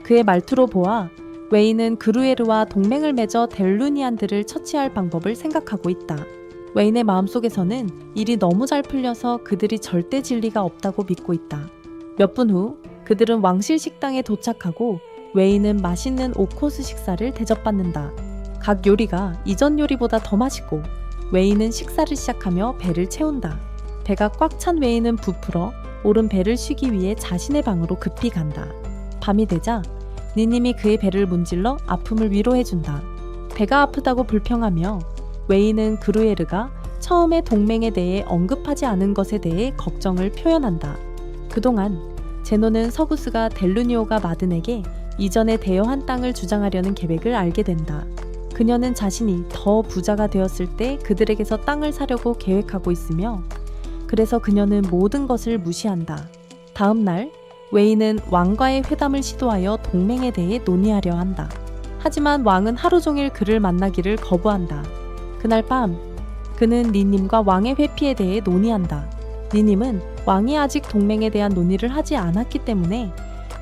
그의 말투로 보아 웨인은 그루에르와 동맹을 맺어 델루니안들을 처치할 방법을 생각하고 있다. 웨인의 마음속에서는 일이 너무 잘 풀려서 그들이 절대 진리가 없다고 믿고 있다. 몇 분 후 그들은 왕실 식당에 도착하고 웨인은 맛있는 5코스 식사를 대접받는다. 각 요리가 이전 요리보다 더 맛있고 웨인은 식사를 시작하며 배를 채운다. 배가 꽉 찬 웨인은 부풀어 오른 배를 쉬기 위해 자신의 방으로 급히 간다. 밤이 되자 니님이 그의 배를 문질러 아픔을 위로해준다. 배가 아프다고 불평하며 웨인은 그루에르가 처음에 동맹에 대해 언급하지 않은 것에 대해 걱정을 표현한다. 그동안 제노는 서구스가 델루니오가 마든에게 이전에 대여한 땅을 주장하려는 계획을 알게 된다. 그녀는 자신이 더 부자가 되었을 때 그들에게서 땅을 사려고 계획하고 있으며 그래서 그녀는 모든 것을 무시한다. 다음 날 웨인은 왕과의 회담을 시도하여 동맹에 대해 논의하려 한다. 하지만 왕은 하루 종일 그를 만나기를 거부한다. 그날 밤 그는 니님과 왕의 회피에 대해 논의한다. 니님은 왕이 아직 동맹에 대한 논의를 하지 않았기 때문에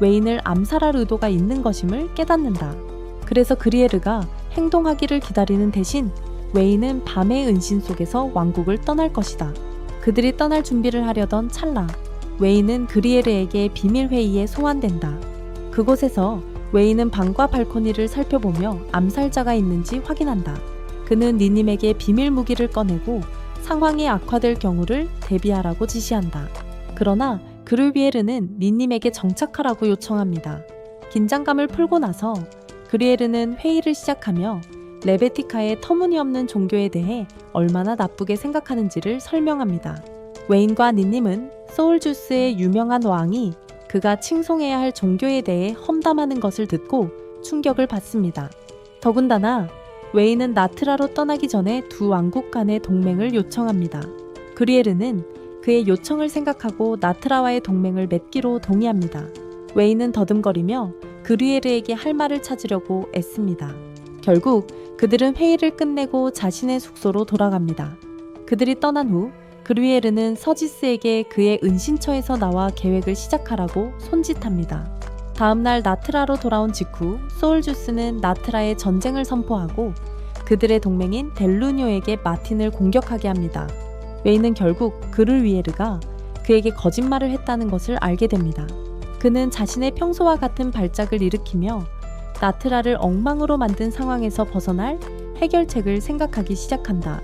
웨인을 암살할 의도가 있는 것임을 깨닫는다. 그래서 그리에르가 행동하기를 기다리는 대신 웨인은 밤의 은신 속에서 왕국을 떠날 것이다. 그들이 떠날 준비를 하려던 찰나 웨인은 그리에르에게 비밀회의에 소환된다. 그곳에서 웨인은 방과 발코니를 살펴보며 암살자가 있는지 확인한다. 그는 니님에게 비밀 무기를 꺼내고 상황이 악화될 경우를 대비하라고 지시한다. 그러나 그르비에르는 니님에게 정착하라고 요청합니다. 긴장감을 풀고 나서 그리에르는 회의를 시작하며 레베티카의 터무니없는 종교에 대해 얼마나 나쁘게 생각하는지를 설명합니다. 웨인과 니님은 소울주스의 유명한 왕이 그가 칭송해야 할 종교에 대해 험담하는 것을 듣고 충격을 받습니다. 더군다나 웨인은 나트라로 떠나기 전에 두 왕국 간의 동맹을 요청합니다. 그리에르는 그의 요청을 생각하고 나트라와의 동맹을 맺기로 동의합니다. 웨인은 더듬거리며 그리에르에게 할 말을 찾으려고 애씁니다. 결국 그들은 회의를 끝내고 자신의 숙소로 돌아갑니다. 그들이 떠난 후 그리에르는 서지스에게 그의 은신처에서 나와 계획을 시작하라고 손짓합니다. 다음날 나트라로 돌아온 직후 소울주스는 나트라에 전쟁을 선포하고 그들의 동맹인 델루니오에게 마틴을 공격하게 합니다. 웨인은 결국 그르위에르가 그에게 거짓말을 했다는 것을 알게 됩니다. 그는 자신의 평소와 같은 발작을 일으키며 나트라를 엉망으로 만든 상황에서 벗어날 해결책을 생각하기 시작한다.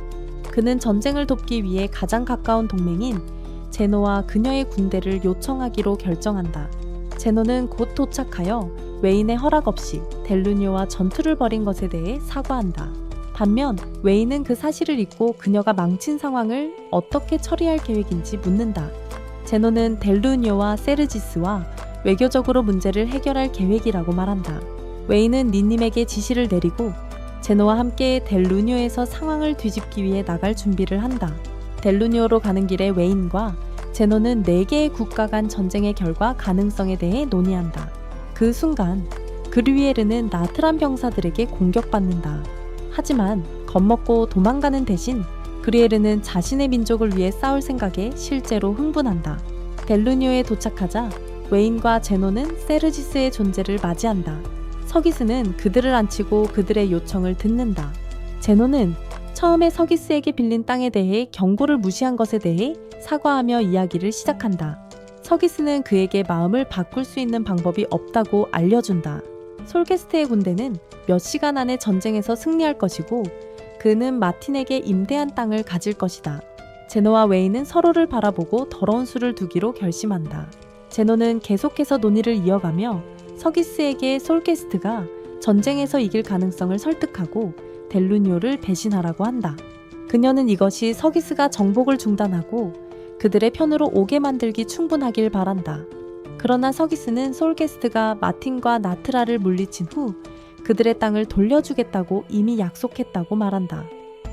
그는 전쟁을 돕기 위해 가장 가까운 동맹인 제노와 그녀의 군대를 요청하기로 결정한다. 제노는 곧 도착하여 웨인의 허락 없이 델루니오와 전투를 벌인 것에 대해 사과한다. 반면 웨인은 그 사실을 잊고 그녀가 망친 상황을 어떻게 처리할 계획인지 묻는다. 제노는 델루니오와 세르지스와 외교적으로 문제를 해결할 계획이라고 말한다. 웨인은 니님에게 지시를 내리고 제노와 함께 델루니오에서 상황을 뒤집기 위해 나갈 준비를 한다. 델루니오로 가는 길에 웨인과 제노는 4개의 국가 간 전쟁의 결과 가능성에 대해 논의한다. 그 순간 그리에르는 나트란 병사들에게 공격받는다. 하지만 겁먹고 도망가는 대신 그리에르는 자신의 민족을 위해 싸울 생각에 실제로 흥분한다. 델루니오에 도착하자 웨인과 제노는 세르지스의 존재를 맞이한다. 서기스는 그들을 안치고 그들의 요청을 듣는다. 제노는 처음에 서기스에게 빌린 땅에 대해 경고를 무시한 것에 대해 사과하며 이야기를 시작한다. 서기스는 그에게 마음을 바꿀 수 있는 방법이 없다고 알려준다. 솔게스트의 군대는 몇 시간 안에 전쟁에서 승리할 것이고 그는 마틴에게 임대한 땅을 가질 것이다. 제노와 웨인은 서로를 바라보고 더러운 수를 두기로 결심한다. 제노는 계속해서 논의를 이어가며 서기스에게 솔게스트가 전쟁에서 이길 가능성을 설득하고 델루니오를 배신하라고 한다. 그녀는 이것이 서기스가 정복을 중단하고 그들의 편으로 오게 만들기 충분하길 바란다. 그러나 서기스는 솔게스트가 마틴과 나트라를 물리친 후 그들의 땅을 돌려주겠다고 이미 약속했다고 말한다.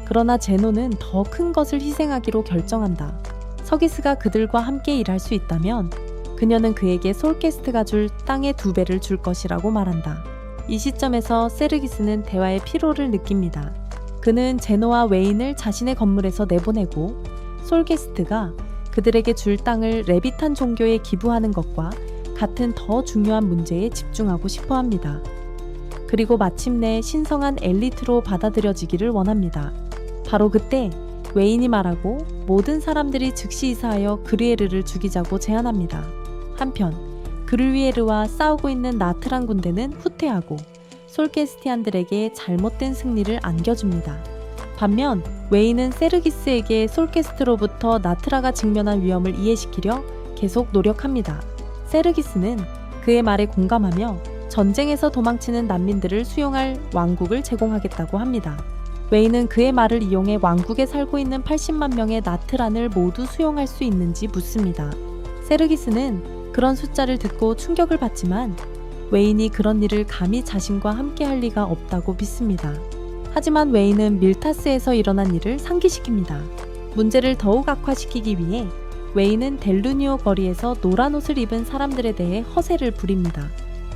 그러나 제노는 더 큰 것을 희생하기로 결정한다. 서기스가 그들과 함께 일할 수 있다면 그녀는 그에게 솔게스트가 줄 땅의 2배를 줄 것이라고 말한다. 이 시점에서 세르기스는 대화의 피로를 느낍니다. 그는 제노와 웨인을 자신의 건물에서 내보내고 솔게스트가 그들에게 줄 땅을 레비탄 종교에 기부하는 것과 같은 더 중요한 문제에 집중하고 싶어 합니다. 그리고 마침내 신성한 엘리트로 받아들여지기를 원합니다. 바로 그때 웨인이 말하고 모든 사람들이 즉시 이사하여 그르에르를 죽이자고 제안합니다. 한편 그르위에르와 싸우고 있는 나트란 군대는 후퇴하고 솔케스티안들에게 잘못된 승리를 안겨줍니다. 반면 웨인은 세르기스에게 솔케스트로부터 나트라가 직면한 위험을 이해시키려 계속 노력합니다. 세르기스는 그의 말에 공감하며 전쟁에서 도망치는 난민들을 수용할 왕국을 제공하겠다고 합니다. 웨인은 그의 말을 이용해 왕국에 살고 있는 80만 명의 나트란을 모두 수용할 수 있는지 묻습니다. 세르기스는 그런 숫자를 듣고 충격을 받지만 웨인이 그런 일을 감히 자신과 함께 할 리가 없다고 믿습니다. 하지만 웨인은 밀타스에서 일어난 일을 상기시킵니다. 문제를 더욱 악화시키기 위해 웨인은 델루니오 거리에서 노란 옷을 입은 사람들에 대해 허세를 부립니다.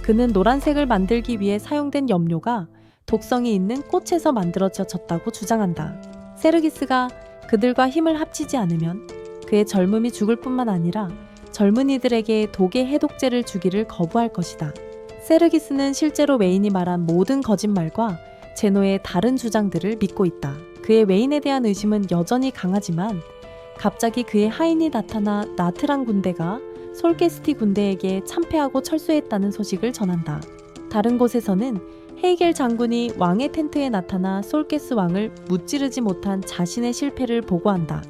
그는 노란색을 만들기 위해 사용된 염료가 독성이 있는 꽃에서 만들어졌다고 주장한다. 세르기스가 그들과 힘을 합치지 않으면 그의 젊음이 죽을 뿐만 아니라 젊은이들에게 독의 해독제를 주기를 거부할 것이다. 세르기스는 실제로 웨인이 말한 모든 거짓말과 제노의 다른 주장들을 믿고 있다. 그의 웨인에 대한 의심은 여전히 강하지만 갑자기 그의 하인이 나타나 나트란 군대가 솔게스티 군대에게 참패하고 철수했다는 소식을 전한다. 다른 곳에서는 헤이겔 장군이 왕의 텐트에 나타나 솔게스 왕을 무찌르지 못한 자신의 실패를 보고한다.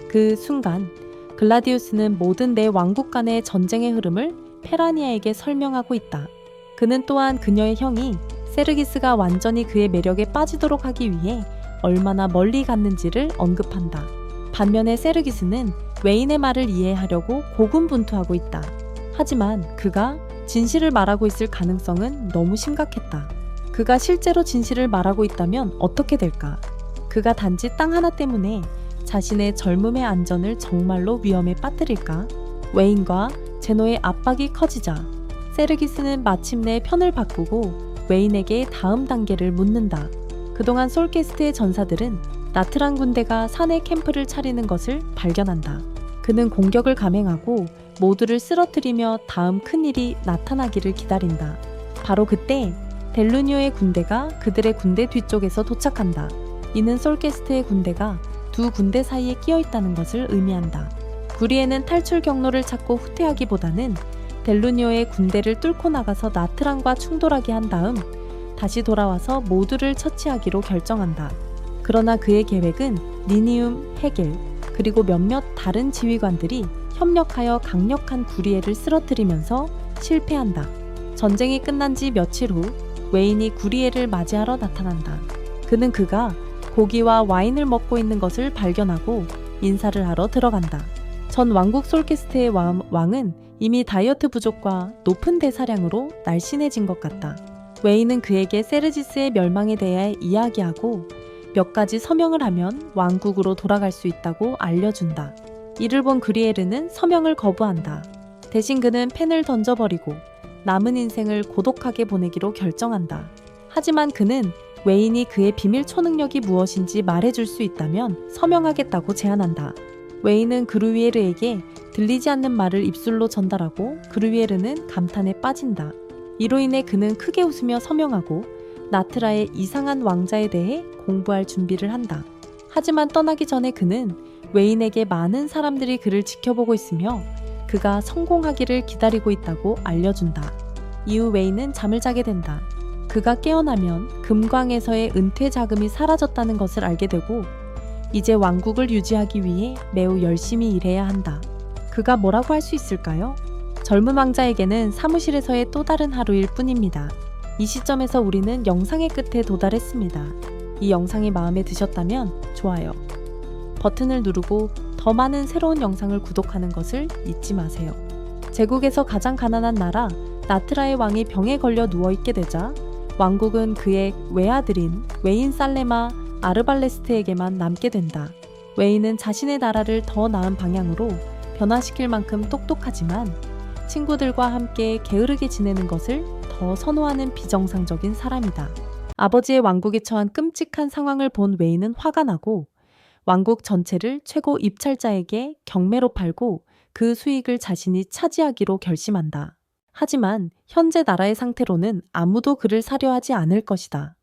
그 순간 글라디우스는 모든 내 왕국 간의 전쟁의 흐름을 페라니아에게 설명하고 있다. 그는 또한 그녀의 형이 세르기스가 완전히 그의 매력에 빠지도록 하기 위해 얼마나 멀리 갔는지를 언급한다. 반면에 세르기스는 웨인의 말을 이해하려고 고군분투하고 있다. 하지만 그가 진실을 말하고 있을 가능성은 너무 심각했다. 그가 실제로 진실을 말하고 있다면 어떻게 될까? 그가 단지 땅 하나 때문에 자신의 젊음의 안전을 정말로 위험에 빠뜨릴까? 웨인과 제노의 압박이 커지자 세르기스는 마침내 편을 바꾸고 웨인에게 다음 단계를 묻는다. 그동안 솔게스트의 전사들은 나트란 군대가 산에 캠프를 차리는 것을 발견한다. 그는 공격을 감행하고 모두를 쓰러뜨리며 다음 큰일이 나타나기를 기다린다. 바로 그때 델루니오의 군대가 그들의 군대 뒤쪽에서 도착한다. 이는 솔게스트의 군대가 두 군대 사이에 끼어 있다는 것을 의미한다. 구리에는 탈출 경로를 찾고 후퇴하기보다는 델루니오의 군대를 뚫고 나가서 나트란과 충돌하게 한 다음 다시 돌아와서 모두를 처치하기로 결정한다. 그러나 그의 계획은 니니움, 헤겔, 그리고 몇몇 다른 지휘관들이 협력하여 강력한 구리에를 쓰러뜨리면서 실패한다. 전쟁이 끝난 지 며칠 후 웨인이 구리에를 맞이하러 나타난다. 그는 그가 고기와 와인을 먹고 있는 것을 발견하고 인사를 하러 들어간다. 전 왕국 솔케스트의 왕은 이미 다이어트 부족과 높은 대사량으로 날씬해진 것 같다. 웨인은 그에게 세르지스의 멸망에 대해 이야기하고 몇 가지 서명을 하면 왕국으로 돌아갈 수 있다고 알려준다. 이를 본 그리에르는 서명을 거부한다. 대신 그는 펜을 던져버리고 남은 인생을 고독하게 보내기로 결정한다. 하지만 그는 웨인이 그의 비밀 초능력이 무엇인지 말해줄 수 있다면 서명하겠다고 제안한다. 웨인은 그루위에르에게 들리지 않는 말을 입술로 전달하고 그루위에르는 감탄에 빠진다. 이로 인해 그는 크게 웃으며 서명하고 나트라의 이상한 왕자에 대해 공부할 준비를 한다. 하지만 떠나기 전에 그는 웨인에게 많은 사람들이 그를 지켜보고 있으며 그가 성공하기를 기다리고 있다고 알려준다. 이후 웨인은 잠을 자게 된다. 그가 깨어나면 금광에서의 은퇴 자금이 사라졌다는 것을 알게 되고 이제 왕국을 유지하기 위해 매우 열심히 일해야 한다. 그가 뭐라고 할 수 있을까요? 젊은 왕자에게는 사무실에서의 또 다른 하루일 뿐입니다. 이 시점에서 우리는 영상의 끝에 도달했습니다. 이 영상이 마음에 드셨다면 좋아요 버튼을 누르고 더 많은 새로운 영상을 구독하는 것을 잊지 마세요. 제국에서 가장 가난한 나라 나트라의 왕이 병에 걸려 누워있게 되자 왕국은 그의 외아들인 웨인 살레마 아르발레스트에게만 남게 된다. 웨인은 자신의 나라를 더 나은 방향으로 변화시킬 만큼 똑똑하지만 친구들과 함께 게으르게 지내는 것을 더 선호하는 비정상적인 사람이다. 아버지의 왕국에 처한 끔찍한 상황을 본 웨인은 화가 나고 왕국 전체를 최고 입찰자에게 경매로 팔고 그 수익을 자신이 차지하기로 결심한다. 하지만 현재 나라의 상태로는 아무도 그를 사려 하지 않을 것이다.